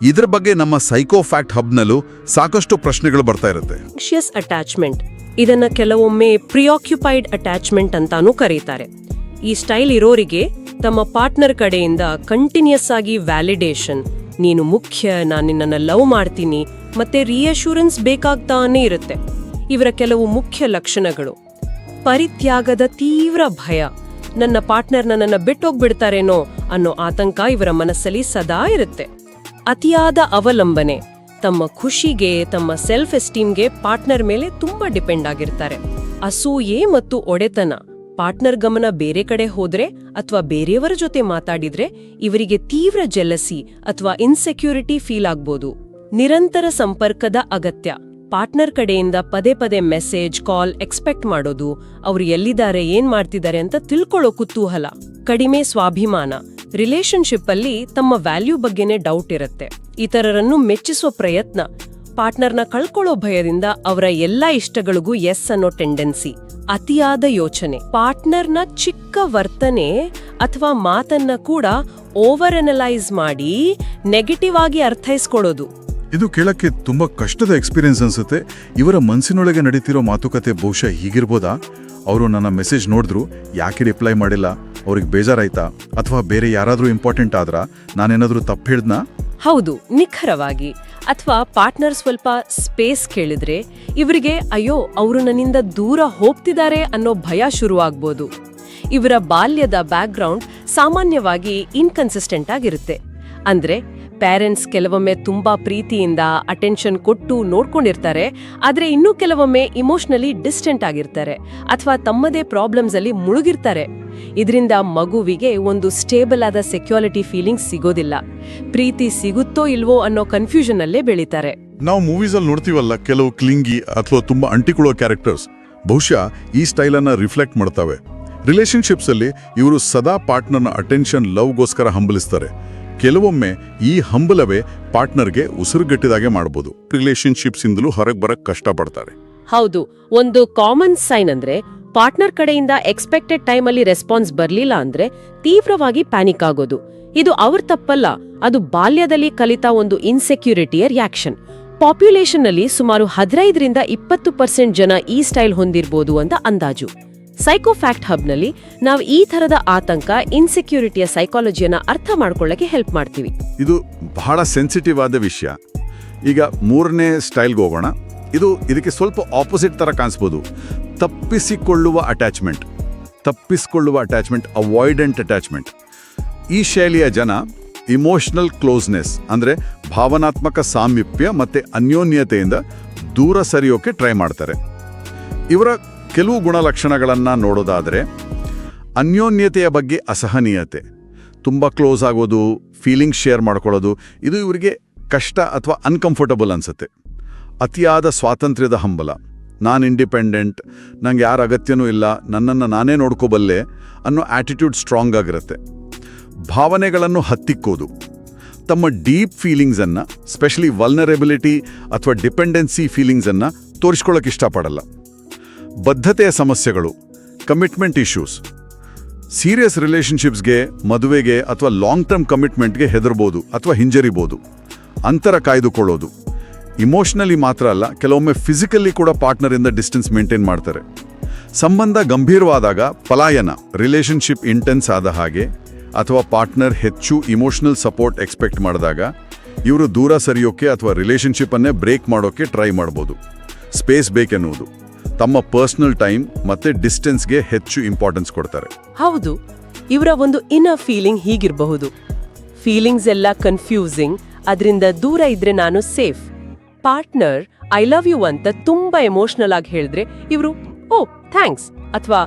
ಇದರ ಬಗ್ಗೆ ನಮ್ಮ ಸೈಕೋ ಫ್ಯಾಕ್ಟ್ ಹಬ್ನಲ್ಲೂ ಸಾಕಷ್ಟು ಪ್ರಶ್ನೆಗಳು ಬರ್ತಾ ಇರುತ್ತೆ. ಆಂಕ್ಷಿಯಸ್ ಅಟ್ಯಾಚ್ಮೆಂಟ್, ಇದನ್ನ ಕೆಲವೊಮ್ಮೆ ಪ್ರಿಯಾಕ್ಯುಪೈಡ್ ಅಟ್ಯಾಚ್ಮೆಂಟ್ ಅಂತಾನೂ ಕರೀತಾರೆ. ಈ ಸ್ಟೈಲ್ ಇರೋರಿಗೆ ತಮ್ಮ ಪಾರ್ಟ್ನರ್ ಕಡೆಯಿಂದ ಕಂಟಿನ್ಯೂಸ್ ಆಗಿ ವ್ಯಾಲಿಡೇಷನ್, ನೀನು ಮುಖ್ಯ, ನಾನು ನಿನ್ನನ್ನು ಲವ್ ಮಾಡ್ತೀನಿ, ಮತ್ತೆ ರಿಯಶ್ಯೂರೆನ್ಸ್ ಬೇಕಾಗ್ತಾನೇ ಇರುತ್ತೆ. ಇವರ ಕೆಲವು ಮುಖ್ಯ ಲಕ್ಷಣಗಳು: ಪರಿತ್ಯಾಗದ ತೀವ್ರ ಭಯ, ನನ್ನ ಪಾರ್ಟ್ನರ್ ನನ್ನನ್ನು ಬಿಟ್ಟೋಗ್ಬಿಡ್ತಾರೇನೋ ಅನ್ನೋ ಆತಂಕ ಇವರ ಮನಸ್ಸಲ್ಲಿ ಸದಾ ಇರುತ್ತೆ. ಅತಿಯಾದ ಅವಲಂಬನೆ, ತಮ್ಮ ಖುಷಿಗೆ, ತಮ್ಮ ಸೆಲ್ಫ್ ಎಸ್ಟೀಮ್ಗೆ ಪಾರ್ಟ್ನರ್ ಮೇಲೆ ತುಂಬಾ ಡಿಪೆಂಡ್ ಆಗಿರ್ತಾರೆ. ಅಸೂಯೆ ಮತ್ತು ಒಡೆತನ, ಪಾರ್ಟ್ನರ್ ಗಮನ ಬೇರೆ ಕಡೆ ಹೋದ್ರೆ ಅಥವಾ ಬೇರೆಯವರ ಜೊತೆ ಮಾತಾಡಿದ್ರೆ ಇವರಿಗೆ ತೀವ್ರ ಜೆಲಸಿ ಅಥವಾ ಇನ್ಸೆಕ್ಯೂರಿಟಿ ಫೀಲ್ ಆಗ್ಬೋದು. ನಿರಂತರ ಸಂಪರ್ಕದ ಅಗತ್ಯ, ಪಾರ್ಟ್ನರ್ ಕಡೆಯಿಂದ ಪದೇ ಪದೇ ಮೆಸೇಜ್, ಕಾಲ್ ಎಕ್ಸ್ಪೆಕ್ಟ್ ಮಾಡೋದು, ಅವರು ಎಲ್ಲಿದ್ದಾರೆ, ಏನ್ ಮಾಡ್ತಿದ್ದಾರೆ ಅಂತ ತಿಳ್ಕೊಳ್ಳೋ ಕುತೂಹಲ. ಕಡಿಮೆ ಸ್ವಾಭಿಮಾನ, ರಿಲೇಶನ್ಶಿಪ್ ಅಲ್ಲಿ ತಮ್ಮ ವ್ಯಾಲ್ಯೂ ಬಗ್ಗೆನೇ ಡೌಟ್ ಇರುತ್ತೆ. ಇತರರನ್ನು ಮೆಚ್ಚಿಸುವ ಪ್ರಯತ್ನ, ಪಾರ್ಟ್ನರ್ನ ಕಳ್ಕೊಳ್ಳೋ ಭಯದಿಂದ ಅವರ ಎಲ್ಲಾ ಇಷ್ಟಗಳಿಗೂ ಎಸ್ ಅನ್ನೋ ಟೆಂಡೆನ್ಸಿ. ಅತಿಯಾದ ಯೋಚನೆ, ಪಾರ್ಟ್ನರ್ನ ಚಿಕ್ಕ ವರ್ತನೆ ಅಥವಾ ಮಾತನ್ನ ಕೂಡ ಓವರ್ ಅನಲೈಸ್ ಮಾಡಿ ನೆಗೆಟಿವ್ ಆಗಿ ಅರ್ಥೈಸ್ಕೊಳ್ಳೋದು. ಇದು ಕೇಳಕ್ಕೆ ತುಂಬಾ ಕಷ್ಟದ ಎಕ್ಸ್ಪೀರಿಯನ್ಸ್ ಅನ್ಸುತ್ತೆ. ಇವರ ಮನಸ್ಸಿನೊಳಗೆ ನಡೀತಿರೋ ಮಾತುಕತೆ ಬಹುಶಃ ಹೀಗಿರ್ಬೋದಾ? ಅವರು ನನ್ನ ಮೆಸೇಜ್ ನೋಡಿದ್ರು, ಯಾಕೆ ರಿಪ್ಲೈ ಮಾಡಿಲ್ಲ, ಅವ್ರಿಗೆ ಬೇಜಾರಾಯ್ತಾ, ಅಥವಾ ಬೇರೆ ಯಾರಾದ್ರೂ ಇಂಪಾರ್ಟೆಂಟ್ ಆದ್ರಾ, ನಾನೇನಾದ್ರೂ ತಪ್ಪು ಹೇಳ್ದ್ನಾ? ಹೌದು, ನಿಖರವಾಗಿ. ಅಥವಾ ಪಾರ್ಟ್ನರ್ ಸ್ವಲ್ಪ ಸ್ಪೇಸ್ ಕೇಳಿದ್ರೆ ಇವರಿಗೆ ಅಯ್ಯೋ ಅವರು ನನ್ನಿಂದ ದೂರ ಹೋಗ್ತಿದ್ದಾರೆ ಅನ್ನೋ ಭಯ ಶುರುವಾಗ್ಬೋದು. ಇವರ ಬಾಲ್ಯದ ಬ್ಯಾಕ್ಗ್ರೌಂಡ್ ಸಾಮಾನ್ಯವಾಗಿ ಇನ್ಕನ್ಸಿಸ್ಟೆಂಟ್ ಆಗಿರುತ್ತೆ. ಅಂದ್ರೆ ಪೇರೆಂಟ್ಸ್ ಕೆಲವೊಮ್ಮೆ ತುಂಬಾ ಪ್ರೀತಿಯಿಂದ ಅಟೆನ್ಷನ್ ಕೊಟ್ಟು ನೋಡ್ಕೊಂಡಿರ್ತಾರೆ, ಆದ್ರೆ ಇನ್ನೂ ಕೆಲವೊಮ್ಮೆ ಇಮೋಷನಲಿ ಡಿಸ್ಟೆಂಟ್ ಆಗಿರ್ತಾರೆ ಅಥವಾ ತಮ್ಮದೇ ಪ್ರಾಬ್ಲಮ್ಸ್ ಅಲ್ಲಿ ಮುಳುಗಿರ್ತಾರೆ. ಇದರಿಂದ ಮಗುವಿಗೆ ಒಂದು ಸ್ಟೇಬಲ್ ಆದ ಸೆಕ್ಯೂರಿಟಿ ಫೀಲಿಂಗ್ ಸಿಗೋದಿಲ್ಲ. ಪ್ರೀತಿ ಸಿಗುತ್ತೋ ಇಲ್ವೋ ಅನ್ನೋ ಕನ್ಫ್ಯೂಷನ್ ಅಲ್ಲೇ ಬೆಳೀತಾರೆ. ನಾವು ಮೂವೀಸ್ ಅಲ್ಲಿ ನೋಡ್ತೀವಲ್ಲ, ಕೆಲವು ಕ್ಲಿಂಗಿ ಅಥವಾ ತುಂಬಾ ಅಂಟಿಕೊಳ್ಳೋ ಕ್ಯಾರೆಕ್ಟರ್ಸ್ ಬಹುಶಃ ಈ ಸ್ಟೈಲ್ ಅನ್ನ ರಿಫ್ಲೆಕ್ಟ್ ಮಾಡ್ತವೆ. ರಿಲೇಶನ್ಶಿಪ್ಸಲ್ಲಿ ಇವರು ಸದಾ ಪಾರ್ಟ್ನರ್ನ ಅಟೆನ್ಷನ್ ಲವ್ಗೋಸ್ಕರ ಹಂಬಲಿಸ್ತಾರೆ. ಕೆಲವೊಮ್ಮೆ ಈ ಹಂಬಲವೇ ಪಾರ್ಟ್ನರ್ಗೆ ಉಸಿರುಗಟ್ಟಿದಾಗೆ ಮಾಡ್ಬೋದು. ರಿಲೇಶನ್ಶಿಪ್ಸಿಂದಲೂ ಹೊರಗೆ ಬರಕ್ ಕಷ್ಟಪಡ್ತಾರೆ. ಹೌದು, ಒಂದು ಕಾಮನ್ ಸೈನ್ ಅಂದ್ರೆ ಪಾರ್ಟ್ನರ್ ಕಡೆಯಿಂದ ಎಕ್ಸ್ಪೆಕ್ಟೆಡ್ ಟೈಮಲ್ಲಿ ರೆಸ್ಪಾನ್ಸ್ ಬರ್ಲಿಲ್ಲ ಅಂದ್ರೆ ತೀವ್ರವಾಗಿ ಪ್ಯಾನಿಕ್ ಆಗೋದು. ಇದು ಅವ್ರ ತಪ್ಪಲ್ಲ, ಅದು ಬಾಲ್ಯದಲ್ಲಿ ಕಲಿತ ಒಂದು ಇನ್ಸೆಕ್ಯೂರಿಟಿಯ ರಿಯಾಕ್ಷನ್. ಪಾಪ್ಯುಲೇಷನ್ ಅಲ್ಲಿ ಸುಮಾರು 15ರಿಂದ 20% ಜನ ಈ ಸ್ಟೈಲ್ ಹೊಂದಿರ್ಬೋದು ಅಂತ ಅಂದಾಜು. ಸೈಕೋಫ್ಯಾಕ್ಟ್ ಹಬ್ನಲ್ಲಿ ನಾವು ಈ ಥರದ ಆತಂಕ, ಇನ್ಸೆಕ್ಯೂರಿಟಿಯ ಸೈಕಾಲಜಿಯನ್ನ ಅರ್ಥ ಮಾಡ್ಕೊಳ್ಳಕ್ಕೆ ಹೆಲ್ಪ್ ಮಾಡ್ತೀವಿ. ಇದು ಬಹಳ ಸೆನ್ಸಿಟಿವ್ ಆದ ವಿಷಯ. ಈಗ 3ನೇ ಸ್ಟೈಲ್ಗೆ ಹೋಗೋಣ. ಇದಕ್ಕೆ ಸ್ವಲ್ಪ ಆಪೋಸಿಟ್ ಥರ ಕಾಣಿಸ್ಬೋದು. ತಪ್ಪಿಸಿಕೊಳ್ಳುವ ಅಟ್ಯಾಚ್ಮೆಂಟ್, ಅವಾಯ್ಡೆಂಟ್ ಅಟ್ಯಾಚ್ಮೆಂಟ್. ಈ ಶೈಲಿಯ ಜನ ಇಮೋಷನಲ್ ಕ್ಲೋಸ್ನೆಸ್ ಅಂದರೆ ಭಾವನಾತ್ಮಕ ಸಾಮೀಪ್ಯ ಮತ್ತು ಅನ್ಯೋನ್ಯತೆಯಿಂದ ದೂರ ಸರಿಯೋಕೆ ಟ್ರೈ ಮಾಡ್ತಾರೆ. ಇವರ ಕೆಲವು ಗುಣಲಕ್ಷಣಗಳನ್ನು ನೋಡೋದಾದರೆ, ಅನ್ಯೋನ್ಯತೆಯ ಬಗ್ಗೆ ಅಸಹನೀಯತೆ, ತುಂಬ ಕ್ಲೋಸ್ ಆಗೋದು, ಫೀಲಿಂಗ್ಸ್ ಶೇರ್ ಮಾಡ್ಕೊಳ್ಳೋದು, ಇದು ಇವರಿಗೆ ಕಷ್ಟ ಅಥವಾ ಅನ್ಕಂಫರ್ಟಬಲ್ ಅನ್ಸುತ್ತೆ. ಅತಿಯಾದ ಸ್ವಾತಂತ್ರ್ಯದ ಹಂಬಲ, ನಾನು ಇಂಡಿಪೆಂಡೆಂಟ್, ನಂಗೆ ಯಾರ ಅಗತ್ಯನೂ ಇಲ್ಲ, ನನ್ನನ್ನು ನಾನೇ ನೋಡ್ಕೋಬಲ್ಲೆ ಅನ್ನೋ ಆಟಿಟ್ಯೂಡ್ ಸ್ಟ್ರಾಂಗ್ ಆಗಿರುತ್ತೆ. ಭಾವನೆಗಳನ್ನು ಹತ್ತಿಕ್ಕೋದು, ತಮ್ಮ ಡೀಪ್ ಫೀಲಿಂಗ್ಸನ್ನು, ಸ್ಪೆಷಲಿ ವಲ್ನರೇಬಿಲಿಟಿ ಅಥವಾ ಡಿಪೆಂಡೆನ್ಸಿ ಫೀಲಿಂಗ್ಸನ್ನು ತೋರಿಸ್ಕೊಳ್ಳೋಕೆ ಇಷ್ಟಪಡಲ್ಲ. ಬದ್ಧತೆಯ ಸಮಸ್ಯೆಗಳು, ಕಮಿಟ್ಮೆಂಟ್ ಇಶ್ಯೂಸ್, ಸೀರಿಯಸ್ ರಿಲೇಷನ್ಶಿಪ್ಸ್ಗೆ, ಮದುವೆಗೆ ಅಥವಾ ಲಾಂಗ್ ಟರ್ಮ್ ಕಮಿಟ್ಮೆಂಟ್ಗೆ ಹೆದರ್ಬೋದು ಅಥವಾ ಹಿಂಜರಿಬೋದು. ಅಂತರ ಕಾಯ್ದುಕೊಳ್ಳೋದು, ಇಮೋಷನಲಿ ಮಾತ್ರ ಅಲ್ಲ, ಕೆಲವೊಮ್ಮೆ ಫಿಸಿಕಲಿ ಕೂಡ ಪಾರ್ಟ್ನರಿಂದ ಡಿಸ್ಟೆನ್ಸ್ ಮೇಂಟೈನ್ ಮಾಡ್ತಾರೆ. ಸಂಬಂಧ ಗಂಭೀರವಾದಾಗ ಪಲಾಯನ, ರಿಲೇಷನ್ಶಿಪ್ ಇಂಟೆನ್ಸ್ ಆದ ಹಾಗೆ ಅಥವಾ ಪಾರ್ಟ್ನರ್ ಹೆಚ್ಚು ಇಮೋಷನಲ್ ಸಪೋರ್ಟ್ ಎಕ್ಸ್ಪೆಕ್ಟ್ ಮಾಡಿದಾಗ ಇವರು ದೂರ ಸರಿಯೋಕೆ ಅಥವಾ ರಿಲೇಷನ್ಶಿಪ್ಪನ್ನೇ ಬ್ರೇಕ್ ಮಾಡೋಕೆ ಟ್ರೈ ಮಾಡ್ಬೋದು. ಸ್ಪೇಸ್ ಬೇಕೆನ್ನುವುದು, ತಮ್ಮ ಪರ್ಸನಲ್ ಟೈಮ್ ಮತ್ತೆ ಡಿಸ್ಟೆನ್ಸ್ಗೆ ಹೆಚ್ಚು ಇಂಪಾರ್ಟೆನ್ಸ್ ಕೊಡ್ತಾರೆ. ಹೌದು, ಇವರ ಒಂದು ಇನ್ನರ್ ಫೀಲಿಂಗ್ ಹೀಗಿರಬಹುದು. ಫೀಲಿಂಗ್ಸ್ ಎಲ್ಲ ಕನ್ಫ್ಯೂಸಿಂಗ್, ಅದರಿಂದ ದೂರ ಇದ್ರೆ ನಾನು safe. Partner I love you ಅಂತ ತುಂಬಾ ಎಮೋಷನಲ್ ಆಗಿ ಹೇಳಿದ್ರೆ ಇವರು ಓ ಥ್ಯಾಂಕ್ಸ್ ಅಥವಾ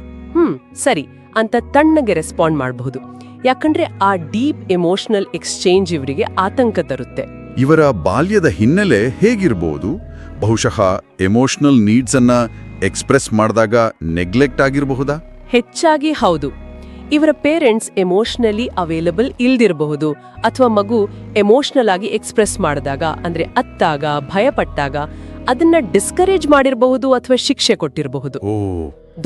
ಸರಿ ಅಂತ ತಣ್ಣಗೆ ರೆಸ್ಪಾಂಡ್ ಮಾಡಬಹುದು. ಯಾಕಂದ್ರೆ ಆ ಡೀಪ್ ಎಮೋಷನಲ್ ಎಕ್ಸ್ಚೇಂಜ್ ಇವರಿಗೆ ಆತಂಕ ತರುತ್ತೆ. ಇವರ ಬಾಲ್ಯದ ಹಿನ್ನೆಲೆ ಹೇಗಿರ್ಬೋದು? ಬಹುಶಃ ಎಮೋಷನಲ್ ನೀಡ್ಸನ್ನ ಎಕ್ಸ್ಪ್ರೆಸ್ ಮಾಡಿದಾಗ ನೆಗ್ಲೆಕ್ಟ್ ಆಗಿರಬಹುದಾ? ಹೆಚ್ಚಾಗಿ ಹೌದು. ಇವರ ಪೇರೆಂಟ್ಸ್ ಎಮೋಷನಲಿ ಅವೈಲಬಲ್ ಇಲ್ದಿರಬಹುದು, ಅಥವಾ ಮಗು ಎಮೋಷನಲ್ ಆಗಿ ಎಕ್ಸ್ಪ್ರೆಸ್ ಮಾಡಿದಾಗ ಅಂದ್ರೆ ಅತ್ತಾಗ, ಭಯಪಟ್ಟಾಗ ಅದನ್ನ ಡಿಸ್ಕರೇಜ್ ಮಾಡಿರಬಹುದು ಅಥವಾ ಶಿಕ್ಷೆ ಕೊಟ್ಟಿರಬಹುದು.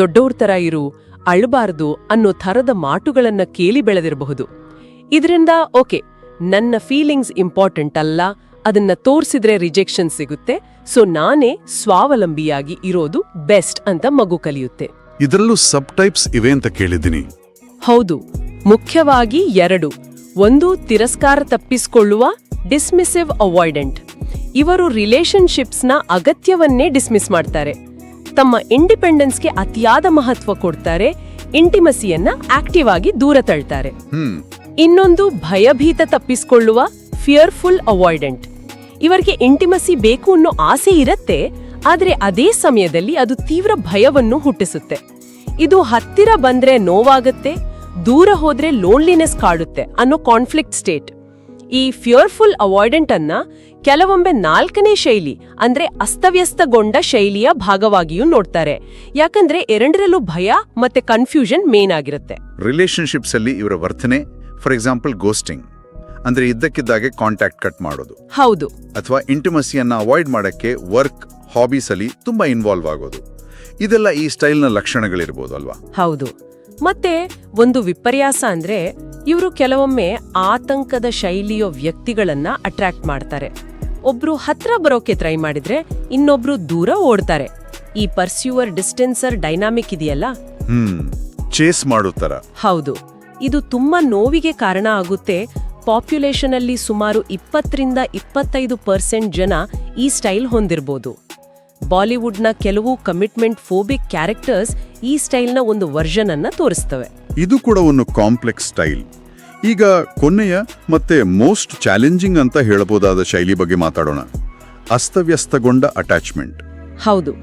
ದೊಡ್ಡವ್ರ ತರ ಇರು, ಅಳಬಾರ್ದು ಅನ್ನೋ ಥರದ ಮಾತುಗಳನ್ನ ಕೇಳಿ ಬೆಳೆದಿರಬಹುದು. ಇದರಿಂದ ಓಕೆ, ನನ್ನ ಫೀಲಿಂಗ್ಸ್ ಇಂಪಾರ್ಟೆಂಟ್ ಅಲ್ಲ, ಅದನ್ನ ತೋರ್ಸಿದ್ರೆ ರಿಜೆಕ್ಷನ್ ಸಿಗುತ್ತೆ, ಸೊ ನಾನೇ ಸ್ವಾವಲಂಬಿಯಾಗಿ ಇರೋದು ಬೆಸ್ಟ್ ಅಂತ ಮಗು ಕಲಿಯುತ್ತೆ. ಇದರಲ್ಲೂ ಸಬ್ ಟೈಪ್ಸ್ ಇವೆ ಅಂತ ಕೇಳಿದ್ದೀನಿ. ಹೌದು, ಮುಖ್ಯವಾಗಿ 2. ಒಂದು ತಿರಸ್ಕಾರ ತಪ್ಪಿಸಿಕೊಳ್ಳುವ, ಡಿಸ್ಮಿಸಿವ್ ಅವಾಯ್ಡೆಂಟ್. ಇವರು ರಿಲೇಶನ್ಶಿಪ್ಸ್ನ ಅಗತ್ಯವನ್ನೇ ಡಿಸ್ಮಿಸ್ ಮಾಡ್ತಾರೆ. ತಮ್ಮ ಇಂಡಿಪೆಂಡೆನ್ಸ್ಗೆ ಅತಿಯಾದ ಮಹತ್ವ ಕೊಡ್ತಾರೆ, ಇಂಟಿಮಸಿಯನ್ನ ಆಕ್ಟಿವ್ ಆಗಿ ದೂರ ತಳ್ತಾರೆ. ಇನ್ನೊಂದು ಭಯಭೀತ ತಪ್ಪಿಸಿಕೊಳ್ಳುವ, ಫಿಯರ್ಫುಲ್ ಅವಾಯ್ಡೆಂಟ್. ಇವರಿಗೆ ಇಂಟಿಮಸಿ ಬೇಕು ಅನ್ನೋ ಆಸೆ ಇರತ್ತೆ, ಆದ್ರೆ ಅದೇ ಸಮಯದಲ್ಲಿ ಅದು ತೀವ್ರ ಭಯವನ್ನು ಹುಟ್ಟಿಸುತ್ತೆ. ಇದು ಹತ್ತಿರ ಬಂದ್ರೆ ನೋವಾಗತ್ತೆ, ದೂರ ಹೋದ್ರೆ ಲೋನ್ಲಿನೆಸ್ ಕಾಡುತ್ತೆ ಅನ್ನೋ ಕಾನ್ಫ್ಲಿಕ್ಟ್ ಸ್ಟೇಟ್. ಈ ಫಿಯರ್ಫುಲ್ ಅವಾಯ್ಡೆಂಟ್ ಅನ್ನ ಕೆಲವೊಮ್ಮೆ 4ನೇ ಶೈಲಿ ಅಂದ್ರೆ ಅಸ್ತವ್ಯಸ್ತಗೊಂಡ ಶೈಲಿಯ ಭಾಗವಾಗಿಯೂ ನೋಡ್ತಾರೆ. ಯಾಕಂದ್ರೆ ಎರಡರಲ್ಲೂ ಭಯ ಮತ್ತೆ ಕನ್ಫ್ಯೂಷನ್ ಮೇನ್ ಆಗಿರುತ್ತೆ. ರಿಲೇಶನ್ಶಿಪ್ಸ್ ಅಲ್ಲಿ ಇವರ ವರ್ತನೆ, ಫಾರ್ ಎಕ್ಸಾಂಪಲ್ ಗೋಸ್ಟಿಂಗ್ ಅಂದ್ರೆ ಇದ್ದಕ್ಕಿದ್ದಾಗೆ ಕಾಂಟ್ಯಾಕ್ಟ್ ಕಟ್ ಮಾಡೋದು. ಹೌದು. ಅಥವಾ ಇಂಟಿಮಸಿಯನ್ನ ಅವಾಯ್ಡ್ ಮಾಡಕ್ಕೆ ವರ್ಕ್, ಹಾಬೀಸ್ ಅಲ್ಲಿ ತುಂಬಾ ಇನ್ವಾಲ್ವ್ ಆಗೋದು. ಇದೆಲ್ಲ ಈ ಸ್ಟೈಲ್ನ ಲಕ್ಷಣಗಳಿರ್ಬೋದು ಅಲ್ವಾ? ಹೌದು. ಮತ್ತೆ ಒಂದು ವಿಪರ್ಯಾಸ ಅಂದ್ರೆ ಇವರು ಕೆಲವೊಮ್ಮೆ ಆತಂಕದ ಶೈಲಿಯ ವ್ಯಕ್ತಿಗಳನ್ನ ಅಟ್ರಾಕ್ಟ್ ಮಾಡ್ತಾರೆ. ಒಬ್ರು ಹತ್ರ ಬರೋಕೆ ಟ್ರೈ ಮಾಡಿದ್ರೆ ಇನ್ನೊಬ್ರು ದೂರ ಓಡ್ತಾರೆ. ಈ ಪರ್ಸ್ಯೂವರ್ ಡಿಸ್ಟೆನ್ಸರ್ ಡೈನಾಮಿಕ್ ಇದೆಯಲ್ಲ, ಚೇಸ್ ಮಾಡುತ್ತರ. ಹೌದು, ಇದು ತುಂಬಾ ನೋವಿಗೆ ಕಾರಣ ಆಗುತ್ತೆ. ಪಾಪ್ಯುಲೇಷನ್ ಅಲ್ಲಿ ಸುಮಾರು 20ರಿಂದ 25% ಜನ ಈ ಸ್ಟೈಲ್ ಹೊಂದಿರಬಹುದು. ಬಾಲಿವುಡ್ನ ಕೆಲವು ಕಮಿಟ್ಮೆಂಟ್ ಫೋಬಿಕ್ ಕ್ಯಾರೆಕ್ಟರ್ಸ್ ಈ ಸ್ಟೈಲ್ನ ಒಂದು ವರ್ಷನ್ ಅನ್ನ ತೋರಿಸ್ತವೆ. ಇದು ಕೂಡ ಒಂದು ಕಾಂಪ್ಲೆಕ್ಸ್ ಸ್ಟೈಲ್. ಈಗ ಕೊನೆಯ ಮತ್ತೆ ಮೋಸ್ಟ್ ಚಾಲೆಂಜಿಂಗ್ ಅಂತ ಹೇಳಬಹುದಾದ ಶೈಲಿ ಬಗ್ಗೆ ಮಾತಾಡೋಣ. ಅಸ್ತವ್ಯಸ್ತಗೊಂಡ ಅಟ್ಯಾಚ್ಮೆಂಟ್. ಹೌದು,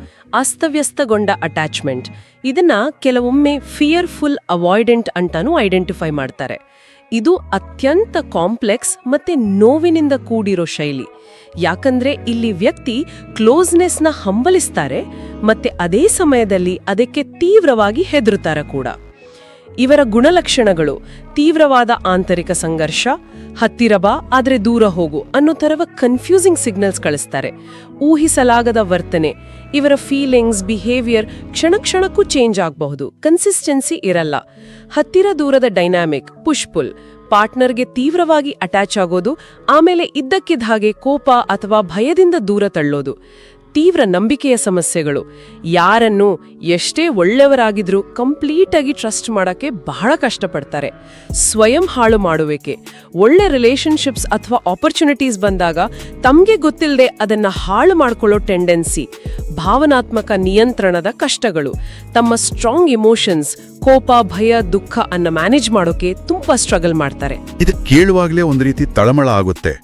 ಅಸ್ತವ್ಯಸ್ತಗೊಂಡ ಅಟ್ಯಾಚ್ಮೆಂಟ್. ಇದನ್ನ ಕೆಲವೊಮ್ಮೆ ಫಿಯರ್ಫುಲ್ ಅವಾಯ್ಡೆಂಟ್ ಅಂತಾನೂ ಐಡೆಂಟಿಫೈ ಮಾಡ್ತಾರೆ. ಇದು ಅತ್ಯಂತ ಕಾಂಪ್ಲೆಕ್ಸ್ ಮತ್ತೆ ನೋವಿನಿಂದ ಕೂಡಿರೋ ಶೈಲಿ. ಯಾಕಂದ್ರೆ ಇಲ್ಲಿ ವ್ಯಕ್ತಿ ಕ್ಲೋಸ್ನೆಸ್ನ ಹಂಬಲಿಸ್ತಾರೆ ಮತ್ತೆ ಅದೇ ಸಮಯದಲ್ಲಿ ಅದಕ್ಕೆ ತೀವ್ರವಾಗಿ ಹೆದರುತ್ತಾರೆ ಕೂಡ. ಇವರ ಗುಣಲಕ್ಷಣಗಳು ತೀವ್ರವಾದ ಆಂತರಿಕ ಸಂಘರ್ಷ, ಹತ್ತಿರ ಬಾ ಆದ್ರೆ ದೂರ ಹೋಗು ಅನ್ನೋ ತರವ ಕನ್ಫ್ಯೂಸಿಂಗ್ ಸಿಗ್ನಲ್ಸ್ ಕಳಿಸ್ತಾರೆ. ಊಹಿಸಲಾಗದ ವರ್ತನೆ, ಇವರ ಫೀಲಿಂಗ್ಸ್, ಬಿಹೇವಿಯರ್ ಕ್ಷಣಕ್ಕೂ ಚೇಂಜ್ ಆಗಬಹುದು, ಕನ್ಸಿಸ್ಟೆನ್ಸಿ ಇರಲ್ಲ. ಹತ್ತಿರ ದೂರದ ಡೈನಾಮಿಕ್, ಪುಷ್ ಪುಲ್, ಪಾರ್ಟ್ನರ್ಗೆ ತೀವ್ರವಾಗಿ ಅಟ್ಯಾಚ್ ಆಗೋದು, ಆಮೇಲೆ ಇದ್ದಕ್ಕಿದ್ದ ಹಾಗೆ ಕೋಪ ಅಥವಾ ಭಯದಿಂದ ದೂರ ತಳ್ಳೋದು. ತೀವ್ರ ನಂಬಿಕೆಯ ಸಮಸ್ಯೆಗಳು, ಯಾರನ್ನು ಎಷ್ಟೇ ಒಳ್ಳೆಯವರಾಗಿದ್ರೂ ಕಂಪ್ಲೀಟ್ ಆಗಿ ಟ್ರಸ್ಟ್ ಮಾಡಕ್ಕೆ ಬಹಳ ಕಷ್ಟಪಡ್ತಾರೆ. ಸ್ವಯಂ ಹಾಳು ಮಾಡುವಿಕೆ, ಒಳ್ಳೆ ರಿಲೇಶನ್ಶಿಪ್ಸ್ ಅಥವಾ ಆಪರ್ಚುನಿಟೀಸ್ ಬಂದಾಗ ತಮಗೆ ಗೊತ್ತಿಲ್ಲದೆ ಅದನ್ನ ಹಾಳು ಮಾಡ್ಕೊಳ್ಳೋ ಟೆಂಡೆನ್ಸಿ. ಭಾವನಾತ್ಮಕ ನಿಯಂತ್ರಣದ ಕಷ್ಟಗಳು, ತಮ್ಮ ಸ್ಟ್ರಾಂಗ್ ಇಮೋಷನ್ಸ್, ಕೋಪ, ಭಯ, ದುಃಖ ಅನ್ನ ಮ್ಯಾನೇಜ್ ಮಾಡೋಕೆ ತುಂಬಾ ಸ್ಟ್ರಗಲ್ ಮಾಡ್ತಾರೆ. ಇದು ಕೇಳುವಾಗಲೇ ಒಂದು ರೀತಿ ತಳಮಳ ಆಗುತ್ತೆ.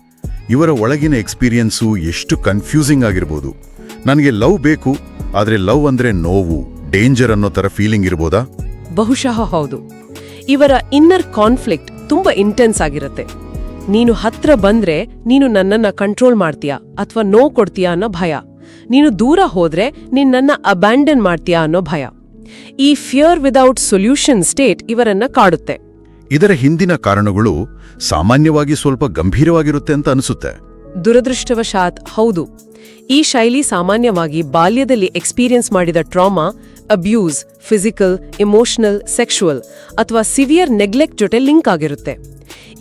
ಇವರ ಒಳಗಿನ ಎಕ್ಸ್ಪೀರಿಯನ್ಸು ಎಷ್ಟು ಕನ್ಫ್ಯೂಸಿಂಗ್ ಆಗಿರ್ಬೋದು. ನನಗೆ ಲವ್ ಬೇಕು, ಆದರೆ ಲವ್ ಅಂದ್ರೆ ನೋವು, ಡೇಂಜರ್ ಅನ್ನೋ ಥರ ಫೀಲಿಂಗ್ ಇರ್ಬೋದಾ? ಬಹುಶಃ ಹೌದು. ಇವರ ಇನ್ನರ್ ಕಾನ್ಫ್ಲಿಕ್ಟ್ ತುಂಬಾ ಇಂಟೆನ್ಸ್ ಆಗಿರುತ್ತೆ. ನೀನು ಹತ್ರ ಬಂದ್ರೆ ನೀನು ನನ್ನನ್ನ ಕಂಟ್ರೋಲ್ ಮಾಡ್ತೀಯಾ ಅಥವಾ ನೋವು ಕೊಡ್ತೀಯಾ ಅನ್ನೋ ಭಯ. ನೀನು ದೂರ ಹೋದ್ರೆ ನೀನ್ ನನ್ನ ಅಬ್ಯಾಂಡನ್ ಮಾಡ್ತೀಯಾ ಅನ್ನೋ ಭಯ. ಈ ಫಿಯರ್ ವಿದೌಟ್ ಸೊಲ್ಯೂಷನ್ ಸ್ಟೇಟ್ ಇವರನ್ನ ಕಾಡುತ್ತೆ. ಇದರ ಹಿಂದಿನ ಕಾರಣಗಳು ಸಾಮಾನ್ಯವಾಗಿ ಸ್ವಲ್ಪ ಗಂಭೀರವಾಗಿರುತ್ತೆ ಅಂತ ಅನಿಸುತ್ತೆ. ದುರದೃಷ್ಟವಶಾತ್ ಹೌದು. ಈ ಶೈಲಿ ಸಾಮಾನ್ಯವಾಗಿ ಬಾಲ್ಯದಲ್ಲಿ ಎಕ್ಸ್ಪೀರಿಯನ್ಸ್ ಮಾಡಿದ trauma, abuse, physical, emotional, sexual ಅಥವಾ ಸಿವಿಯರ್ ನೆಗ್ಲೆಕ್ಟ್ ಜೊತೆ ಲಿಂಕ್ ಆಗಿರುತ್ತೆ.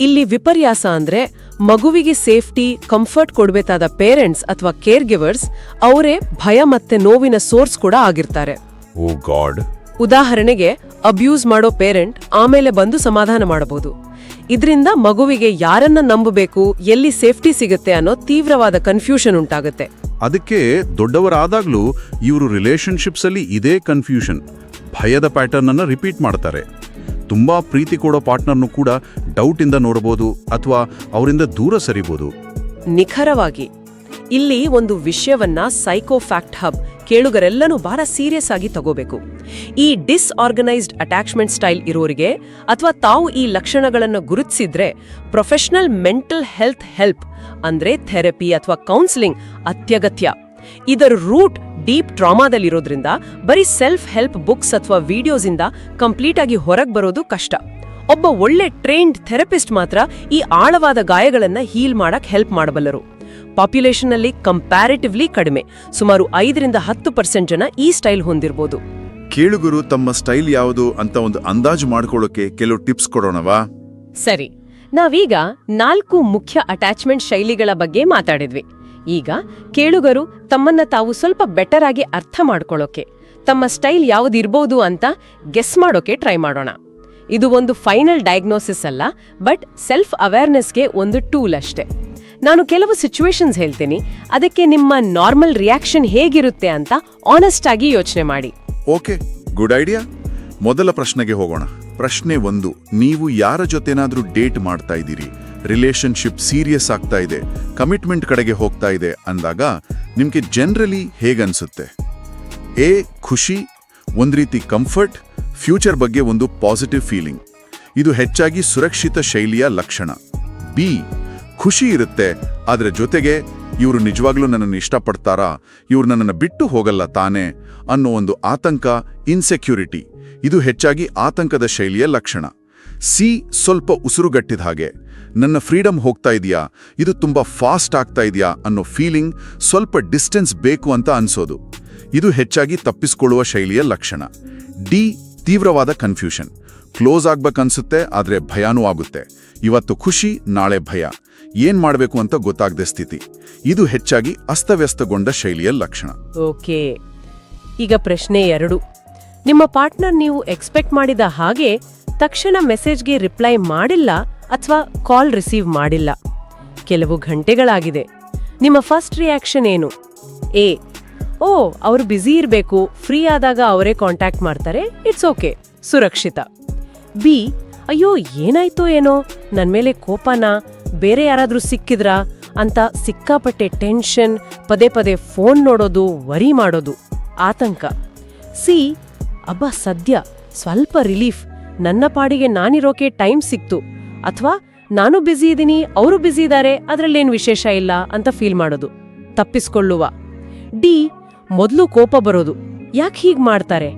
ಇಲ್ಲಿ ವಿಪರ್ಯಾಸ ಅಂದ್ರೆ ಮಗುವಿಗೆ ಸೇಫ್ಟಿ, ಕಂಫರ್ಟ್ ಕೊಡಬೇಕಾದ ಪೇರೆಂಟ್ಸ್ ಅಥವಾ ಕೇರ್ ಗಿವರ್ಸ್ ಅವರೇ ಭಯ ಮತ್ತೆ ನೋವಿನ ಸೋರ್ಸ್ ಕೂಡ ಆಗಿರ್ತಾರೆ. ಓ ಗಾಡ್. ಉದಾಹರಣೆಗೆ, ಅಬ್ಯೂಸ್ ಮಾಡೋ ಪೇರೆಂಟ್ ಆಮೇಲೆ ಬಂದು ಸಮಾಧಾನ ಮಾಡಬಹುದು. ಇದರಿಂದ ಮಗುವಿಗೆ ಯಾರನ್ನ ನಂಬಬೇಕು, ಎಲ್ಲಿ ಸೇಫ್ಟಿ ಸಿಗುತ್ತೆ ಅನ್ನೋ ತೀವ್ರವಾದ ಕನ್ಫ್ಯೂಷನ್ ಉಂಟಾಗುತ್ತೆ. ಅದಕ್ಕೆ ದೊಡ್ಡವರಾದಾಗ್ಲೂ ಇವರು ರಿಲೇಶನ್ಶಿಪ್ಸ್ ಅಲ್ಲಿ ಇದೇ ಕನ್ಫ್ಯೂಷನ್, ಭಯದ ಪ್ಯಾಟರ್ನ್ ಅನ್ನ ರಿಪೀಟ್ ಮಾಡ್ತಾರೆ. ತುಂಬಾ ಪ್ರೀತಿ ಕೊಡೋ ಪಾರ್ಟ್ನರ್ನು ಕೂಡ ಡೌಟ್ ಇಂದ ನೋಡಬಹುದು ಅಥವಾ ಅವರಿಂದ ದೂರ ಸರಿಬಹುದು. ನಿಖರವಾಗಿ ಇಲ್ಲಿ ಒಂದು ವಿಷಯವನ್ನ ಸೈಕೋ ಫ್ಯಾಕ್ಟ್ ಹಬ್ ಕೇಳುಗರೆಲ್ಲನೂ ಬಹಳ ಸೀರಿಯಸ್ ಆಗಿ ತಗೋಬೇಕು. ಈ ಡಿಸ್ಆರ್ಗನೈಸ್ಡ್ ಅಟ್ಯಾಚ್ಮೆಂಟ್ ಸ್ಟೈಲ್ ಇರೋರಿಗೆ ಅಥವಾ ತಾವು ಈ ಲಕ್ಷಣಗಳನ್ನು ಗುರುತಿಸಿದ್ರೆ ಪ್ರೊಫೆಷನಲ್ ಮೆಂಟಲ್ ಹೆಲ್ಪ್ ಅಂದ್ರೆ ಥೆರಪಿ ಅಥವಾ ಕೌನ್ಸಿಲಿಂಗ್ ಅತ್ಯಗತ್ಯ. ಇದರ ರೂಟ್ ಡೀಪ್ ಟ್ರಾಮಾದಲ್ಲಿರೋದ್ರಿಂದ ಬರೀ ಸೆಲ್ಫ್ ಹೆಲ್ಪ್ ಬುಕ್ಸ್ ಅಥವಾ ವಿಡಿಯೋಸ್ ಇಂದ ಕಂಪ್ಲೀಟ್ ಆಗಿ ಹೊರಗೆ ಬರೋದು ಕಷ್ಟ. ಒಬ್ಬ ಒಳ್ಳೆ ಟ್ರೈನ್ಡ್ ಥೆರಪಿಸ್ಟ್ ಮಾತ್ರ ಈ ಆಳವಾದ ಗಾಯಗಳನ್ನ ಹೀಲ್ ಮಾಡಕ್ ಹೆಲ್ಪ್ ಮಾಡಬಲ್ಲರು. ಪಾಪ್ಯುಲೇಷನ್ ಅಲ್ಲಿ ಕಂಪ್ಯಾರಿಟಿವ್ಲಿ ಕಡಿಮೆ, ಸುಮಾರು 5-10% ಜನ ಈ ಸ್ಟೈಲ್ ಹೊಂದಿರಬಹುದು. ಕೇಳುಗರು ತಮ್ಮ ಸ್ಟೈಲ್ ಯಾವುದು ಅಂತ ಒಂದು ಅಂದಾಜು ಮಾಡ್ಕೊಳ್ಳೋಕೆ ಕೆಲವು ಟಿಪ್ಸ್ ಕೊಡೋಣವಾ? ಸರಿ, ನಾವೀಗ 4 ಮುಖ್ಯ ಅಟ್ಯಾಚ್ಮೆಂಟ್ ಶೈಲಿಗಳ ಬಗ್ಗೆ ಮಾತಾಡಿದ್ವಿ. ಈಗ ಕೇಳುಗರು ತಮ್ಮನ್ನ ತಾವು ಸ್ವಲ್ಪ ಬೆಟರ್ ಆಗಿ ಅರ್ಥ ಮಾಡ್ಕೊಳ್ಳೋಕೆ, ತಮ್ಮ ಸ್ಟೈಲ್ ಯಾವುದಿರ್ಬೋದು ಅಂತ ಗೆಸ್ ಮಾಡೋಕೆ ಟ್ರೈ ಮಾಡೋಣ. ಇದು ಒಂದು ಫೈನಲ್ ಡಯಾಗ್ನೋಸಿಸ್ ಅಲ್ಲ, ಬಟ್ ಸೆಲ್ಫ್ ಅವೇರ್ನೆಸ್ಗೆ ಒಂದು ಟೂಲ್ ಅಷ್ಟೇ. ನಾನು ಕೆಲವು ಸಿಚುವೇಶನ್ಸ್ ಹೇಳ್ತೀನಿ, ಅದಕ್ಕೆ ನಿಮ್ಮ ನಾರ್ಮಲ್ ರಿಯಾಕ್ಷನ್ ಹೇಗಿರುತ್ತೆ ಅಂತ ಆನೆಸ್ಟ್ ಆಗಿ ಯೋಚನೆ ಮಾಡಿ. Okay, good idea. ಮೊದಲ ಪ್ರಶ್ನೆಗೆ ಹೋಗೋಣ. ಪ್ರಶ್ನೆ 1, ನೀವು ಯಾರ ಜೊತೆನಾದ್ರೂ ಡೇಟ್ ಮಾಡ್ತಾ ಇದ್ದೀರಿ, ರಿಲೇಶನ್ಶಿಪ್ ಸೀರಿಯಸ್ ಆಗ್ತಾ ಇದೆ, ಕಮಿಟ್ಮೆಂಟ್ ಕಡೆಗೆ ಹೋಗ್ತಾ ಇದೆ ಅಂದಾಗ ನಿಮ್ಗೆ ಜನರಲಿ ಹೇಗನ್ಸುತ್ತೆ? ಎ, ಖುಷಿ, ಒಂದ್ ರೀತಿ ಕಂಫರ್ಟ್, ಫ್ಯೂಚರ್ ಬಗ್ಗೆ ಒಂದು ಪಾಸಿಟಿವ್ ಫೀಲಿಂಗ್. ಇದು ಹೆಚ್ಚಾಗಿ ಸುರಕ್ಷಿತ ಶೈಲಿಯ ಲಕ್ಷಣ. ಬಿ, ಖುಷಿ ಇರುತ್ತೆ, ಆದ್ರೆ ಜೊತೆಗೆ ಇವರು ನಿಜವಾಗ್ಲೂ ನನ್ನನ್ನು ಇಷ್ಟಪಡ್ತಾರಾ, ಇವ್ರು ನನ್ನನ್ನು ಬಿಟ್ಟು ಹೋಗಲ್ಲ ತಾನೇ ಅನ್ನೋ ಒಂದು ಆತಂಕ, ಇನ್ಸೆಕ್ಯೂರಿಟಿ. ಇದು ಹೆಚ್ಚಾಗಿ ಆತಂಕದ ಶೈಲಿಯ ಲಕ್ಷಣ. ಸಿ, ಸ್ವಲ್ಪ ಉಸಿರುಗಟ್ಟಿದ ಹಾಗೆ, ನನ್ನ ಫ್ರೀಡಮ್ ಹೋಗ್ತಾ ಇದೆಯಾ, ಇದು ತುಂಬಾ ಫಾಸ್ಟ್ ಆಗ್ತಾ ಇದೆಯಾ ಅನ್ನೋ ಫೀಲಿಂಗ್, ಸ್ವಲ್ಪ ಡಿಸ್ಟೆನ್ಸ್ ಬೇಕು ಅಂತ ಅನ್ಸೋದು. ಇದು ಹೆಚ್ಚಾಗಿ ತಪ್ಪಿಸ್ಕೊಳ್ಳುವ ಶೈಲಿಯ ಲಕ್ಷಣ. ಡಿ, ತೀವ್ರವಾದ ಕನ್ಫ್ಯೂಷನ್, ಕ್ಲೋಸ್ ಆಗ್ಬೇಕನ್ಸುತ್ತೆ ಆದ್ರೆ ಭಯಾನೂ ಆಗುತ್ತೆ. ಇವತ್ತು ಖುಷಿ, ನಾಳೆ ಭಯ, ಏನ್ ಮಾಡಬೇಕು ಅಂತ ಗೊತ್ತಾಗದೆ ಸ್ಥಿತಿ. ಇದು ಹೆಚ್ಚಾಗಿ ಅಸ್ತವ್ಯಸ್ತಗೊಂಡ ಶೈಲಿಯ ಲಕ್ಷಣ. ಓಕೆ, ಈಗ ಪ್ರಶ್ನೆ 2, ನಿಮ್ಮ ಪಾರ್ಟ್ನರ್ ನೀವು ಎಕ್ಸ್ಪೆಕ್ಟ್ ಮಾಡಿದ ಹಾಗೆ ತಕ್ಷಣ ಮೆಸೇಜ್ಗೆ ರಿಪ್ಲೈ ಮಾಡಿಲ್ಲ ಅಥವಾ ಕಾಲ್ ರಿಸೀವ್ ಮಾಡಿಲ್ಲ, ಕೆಲವು ಗಂಟೆಗಳಾಗಿದೆ. ನಿಮ್ಮ ಫಸ್ಟ್ ರಿಯಾಕ್ಷನ್ ಏನು? ಎ, ಓ ಅವರು ಬ್ಯುಸಿ ಇರಬೇಕು, ಫ್ರೀ ಆದಾಗ ಅವರೇ ಕಾಂಟ್ಯಾಕ್ಟ್ ಮಾಡ್ತಾರೆ, ಇಟ್ಸ್ ಓಕೆ, ಸುರಕ್ಷಿತ. ಬಿ, ಅಯ್ಯೋ ಏನಾಯ್ತೋ ಏನೋ, ನನ್ನ ಮೇಲೆ ಕೋಪನಾ, ಬೇರೆ ಯಾರಾದ್ರೂ ಸಿಕ್ಕಿದ್ರಾ ಅಂತ ಸಿಕ್ಕಾಪಟ್ಟೆ ಟೆನ್ಷನ್, ಪದೇ ಪದೇ ಫೋನ್ ನೋಡೋದು, ವರಿ ಮಾಡೋದು, ಆತಂಕ. ಸಿ, ಅಬ್ಬಾ ಸದ್ಯ ಸ್ವಲ್ಪ ರಿಲೀಫ್, ನನ್ನ ಪಾಡಿಗೆ ನಾನಿರೋಕೆ ಟೈಮ್ ಸಿಕ್ತು, ಅಥವಾ ನಾನು ಬ್ಯುಸಿ ಇದ್ದೀನಿ, ಅವರು ಬ್ಯುಸಿ ಇದ್ದಾರೆ, ಅದರಲ್ಲೇನು ವಿಶೇಷ ಇಲ್ಲ ಅಂತ ಫೀಲ್ ಮಾಡೋದು, ತಪ್ಪಿಸ್ಕೊಳ್ಳುವ. ಡಿ, ಮೊದಲು ಕೋಪ ಬರೋದು, ಯಾಕೆ ಹೀಗ್ ಮಾಡ್ತಾರೆ,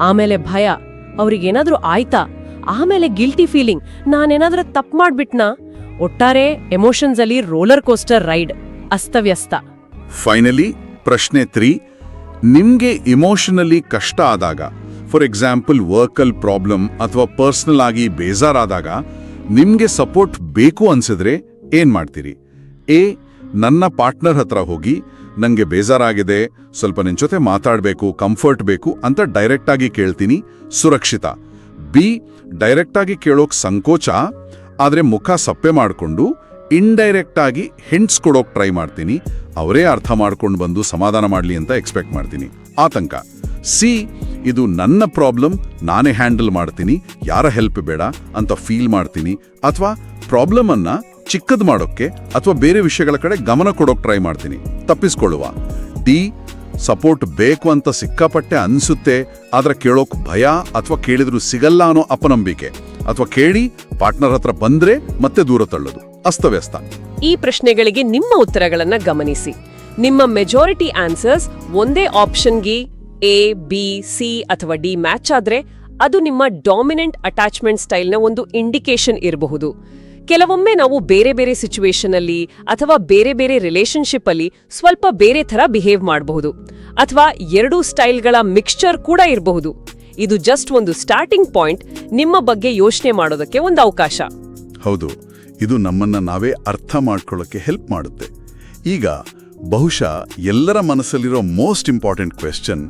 ಆಮೇಲೆ ಭಯ, ಅವ್ರಿಗೇನಾದ್ರೂ ಆಯ್ತಾ ಆಮೇಲೆ ಗಿಲ್ಟಿ ಫೀಲಿಂಗ್, ನಾನೇನಾದ್ರೂ ತಪ್ಪು ಮಾಡ್ಬಿಟ್ನಾ. ಒಟ್ಟಾರೆ ಎಮೋಷನ್ಸ್ ಅಲ್ಲಿ ರೋಲರ್ ಕೋಸ್ಟರ್ ರೈಡ್, ಅಸ್ತವ್ಯಸ್ತ. ಫೈನಲಿ ಪ್ರಶ್ನೆ 3, ನಿಮ್ಗೆ ಇಮೋಷನಲಿ ಕಷ್ಟ ಆದಾಗ, ಫಾರ್ ಎಕ್ಸಾಂಪಲ್ ವರ್ಕಲ್ ಪ್ರಾಬ್ಲಮ್ ಅಥವಾ ಪರ್ಸನಲ್ ಆಗಿ ಬೇಜಾರಾದಾಗ ನಿಮ್ಗೆ ಸಪೋರ್ಟ್ ಬೇಕು ಅನ್ಸಿದ್ರೆ ಏನ್ ಮಾಡ್ತೀರಿ? ಎ, ನನ್ನ ಪಾರ್ಟ್ನರ್ ಹತ್ರ ಹೋಗಿ ನಂಗೆ ಬೇಜಾರಾಗಿದೆ, ಸ್ವಲ್ಪ ನಿನ್ ಜೊತೆ ಮಾತಾಡಬೇಕು, ಕಂಫರ್ಟ್ ಬೇಕು ಅಂತ ಡೈರೆಕ್ಟ್ ಆಗಿ ಕೇಳ್ತೀನಿ, ಸುರಕ್ಷಿತ. ಬಿ, ಡೈರೆಕ್ಟ್ ಆಗಿ ಕೇಳೋಕ್ ಸಂಕೋಚ, ಆದ್ರೆ ಮುಖ ಸಪ್ಪೆ ಮಾಡ್ಕೊಂಡು ಇಂಡೈರೆಕ್ಟ್ ಆಗಿ ಹಿಂಟ್ಸ್ ಕೊಡೋಕ್ ಟ್ರೈ ಮಾಡ್ತೀನಿ, ಅವರೇ ಅರ್ಥ ಮಾಡ್ಕೊಂಡು ಬಂದು ಸಮಾಧಾನ ಮಾಡ್ಲಿ ಅಂತ ಎಕ್ಸ್ಪೆಕ್ಟ್ ಮಾಡ್ತೀನಿ, ಆತಂಕ. ಸಿ, ಇದು ನನ್ನ ಪ್ರಾಬ್ಲಮ್, ನಾನೇ ಹ್ಯಾಂಡಲ್ ಮಾಡ್ತೀನಿ, ಯಾರ ಹೆಲ್ಪ್ ಬೇಡ ಅಂತ ಫೀಲ್ ಮಾಡ್ತೀನಿ, ಅಥವಾ ಪ್ರಾಬ್ಲಮ್ ಅನ್ನ ಚಿಕ್ಕದ್ ಮಾಡೋಕ್ಕೆ ಅಥವಾ ಬೇರೆ ವಿಷಯಗಳ ಕಡೆ ಗಮನ ಕೊಡೋಕ್ ಟ್ರೈ ಮಾಡ್ತೀನಿ, ತಪ್ಪಿಸ್ಕೊಳ್ಳುವ. ಡಿ, ಸಪೋರ್ಟ್ ಬೇಕು ಅಂತ ಸಿಕ್ಕಾಪಟ್ಟೆ ಅನ್ಸುತ್ತೆ, ಆದ್ರೆ ಕೇಳೋಕ್ ಭಯ ಅಥವಾ ಕೇಳಿದ್ರು ಸಿಗಲ್ಲ ಅನ್ನೋ ಅಪನಂಬಿಕೆ, ಅಥವಾ ಕೇಳಿ ಪಾರ್ಟ್ನರ್ ಹತ್ರ ಬಂದ್ರೆ ಮತ್ತೆ ದೂರ ತಳ್ಳೋದು, ಅಸ್ತವ್ಯಸ್ತ. ಈ ಪ್ರಶ್ನೆಗಳಿಗೆ ನಿಮ್ಮ ಉತ್ತರಗಳನ್ನ ಗಮನಿಸಿ. ನಿಮ್ಮ ಮೆಜಾರಿಟಿ ಆನ್ಸರ್ಸ್ ಒಂದೇ ಆಪ್ಷನ್ಗೆ ಎ, ಬಿ, ಸಿ ಅಥವಾ ಡಿ ಮ್ಯಾಚ್ ಆದ್ರೆ ಅದು ನಿಮ್ಮ ಡಾಮಿನೆಂಟ್ ಅಟ್ಯಾಚ್ಮೆಂಟ್ ಸ್ಟೈಲ್ನ ಒಂದು ಇಂಡಿಕೇಶನ್ ಇರಬಹುದು. ಕೆಲವೊಮ್ಮೆ ನಾವು ಬೇರೆ ಬೇರೆ ಸಿಚುವೇಶನ್ ಅಲ್ಲಿ ಅಥವಾ ಬೇರೆ ಬೇರೆ ರಿಲೇಶನ್ಶಿಪ್ ಅಲ್ಲಿ ಸ್ವಲ್ಪ ಬೇರೆ ಥರ ಬಿಹೇವ್ ಮಾಡಬಹುದು, ಅಥವಾ ಎರಡೂ ಸ್ಟೈಲ್ಗಳ ಮಿಕ್ಸ್ಚರ್ ಕೂಡ ಇರಬಹುದು. ಇದು ಜಸ್ಟ್ ಒಂದು ಸ್ಟಾರ್ಟಿಂಗ್ ಪಾಯಿಂಟ್, ನಿಮ್ಮ ಬಗ್ಗೆ ಯೋಚನೆ ಮಾಡೋದಕ್ಕೆ ಒಂದು ಅವಕಾಶ. ಹೌದು, ಇದು ನಮ್ಮನ್ನ ನಾವೇ ಅರ್ಥ ಮಾಡ್ಕೊಳ್ಳೋಕೆ ಹೆಲ್ಪ್ ಮಾಡುತ್ತೆ. ಈಗ ಬಹುಶಃ ಎಲ್ಲರ ಮನಸ್ಸಲ್ಲಿರೋ ಮೋಸ್ಟ್ ಇಂಪಾರ್ಟೆಂಟ್ ಕ್ವೆಶ್ಚನ್,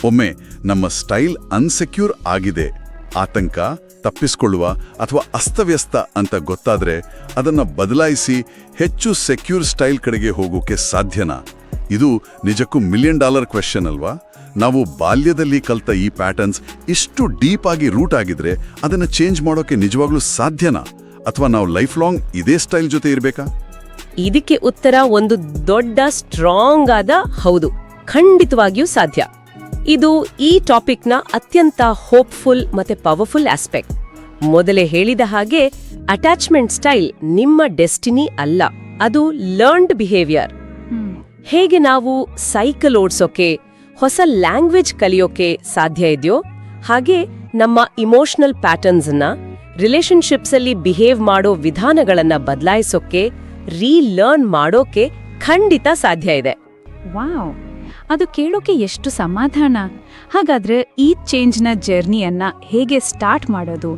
ಒಮ್ಮೆ ನಮ್ಮ ಸ್ಟೈಲ್ ಅನ್ಸೆಕ್ಯೂರ್ ಆಗಿದೆ, ಆತಂಕ, ತಪ್ಪಿಸ್ಕೊಳ್ಳುವ ಅಥವಾ ಅಸ್ತವ್ಯಸ್ತ ಅಂತ ಗೊತ್ತಾದ್ರೆ ಅದನ್ನ ಬದಲಾಯಿಸಿ ಹೆಚ್ಚು ಸೆಕ್ಯೂರ್ ಸ್ಟೈಲ್ ಕಡೆಗೆ ಹೋಗೋಕೆ ಸಾಧ್ಯನಾ? ಇದು ನಿಜಕ್ಕೂ $1 ಮಿಲಿಯನ್ ಕ್ವೆಶ್ಚನ್ ಅಲ್ವಾ? ನಾವು ಬಾಲ್ಯದಲ್ಲಿ ಕಲ್ತ ಈ ಪ್ಯಾಟರ್ನ್ಸ್ ಇಷ್ಟು ಡೀಪ್ ಆಗಿ ರೂಟ್ ಆಗಿದ್ರೆ ಅದನ್ನ ಚೇಂಜ್ ಮಾಡೋಕೆ ನಿಜವಾಗ್ಲೂ ಸಾಧ್ಯನಾ? ಅಥವಾ ನಾವು ಲೈಫ್ ಲಾಂಗ್ ಇದೇ ಸ್ಟೈಲ್ ಜೊತೆ ಇರಬೇಕಾ? ಇದಕ್ಕೆ ಉತ್ತರ ಒಂದು ದೊಡ್ಡ ಸ್ಟ್ರಾಂಗ್ ಆದ ಹೌದು, ಖಂಡಿತವಾಗಿಯೂ ಸಾಧ್ಯ. ಇದು ಈ ಟಾಪಿಕ್ನ ಅತ್ಯಂತ ಹೋಪ್ಫುಲ್ ಮತ್ತೆ ಪವರ್ಫುಲ್ ಆಸ್ಪೆಕ್ಟ್. ಮೊದಲೇ ಹೇಳಿದ ಹಾಗೆ ಅಟ್ಯಾಚ್ಮೆಂಟ್ ಸ್ಟೈಲ್ ನಿಮ್ಮ ಡೆಸ್ಟಿನಿ ಅಲ್ಲ, ಅದು ಲರ್ನ್ಡ್ ಬಿಹೇವಿಯರ್. ಹೇಗೆ ನಾವು ಸೈಕಲ್ ಓಡ್ಸೋಕೆ, ಹೊಸ ಲ್ಯಾಂಗ್ವೇಜ್ ಕಲಿಯೋಕೆ ಸಾಧ್ಯ ಇದೆಯೋ ಹಾಗೆ ನಮ್ಮ ಇಮೋಷನಲ್ ಪ್ಯಾಟರ್ನ್ಸ್ ಅನ್ನ, ರಿಲೇಶನ್ಶಿಪ್ಸ್ ಅಲ್ಲಿ ಬಿಹೇವ್ ಮಾಡೋ ವಿಧಾನಗಳನ್ನ ಬದಲಾಯಿಸೋಕೆ, ರೀಲರ್ನ್ ಮಾಡೋಕೆ ಖಂಡಿತ ಸಾಧ್ಯ ಇದೆ. ವಾವ್, ಅದು ಕೇಳೋಕೆ ಎಷ್ಟು ಸಮಾಧಾನ. ಹಾಗಾದ್ರೆ ಈ ಚೇಂಜ್ನ ಜರ್ನಿಯನ್ನ ಹೇಗೆ ಸ್ಟಾರ್ಟ್ ಮಾಡೋದು?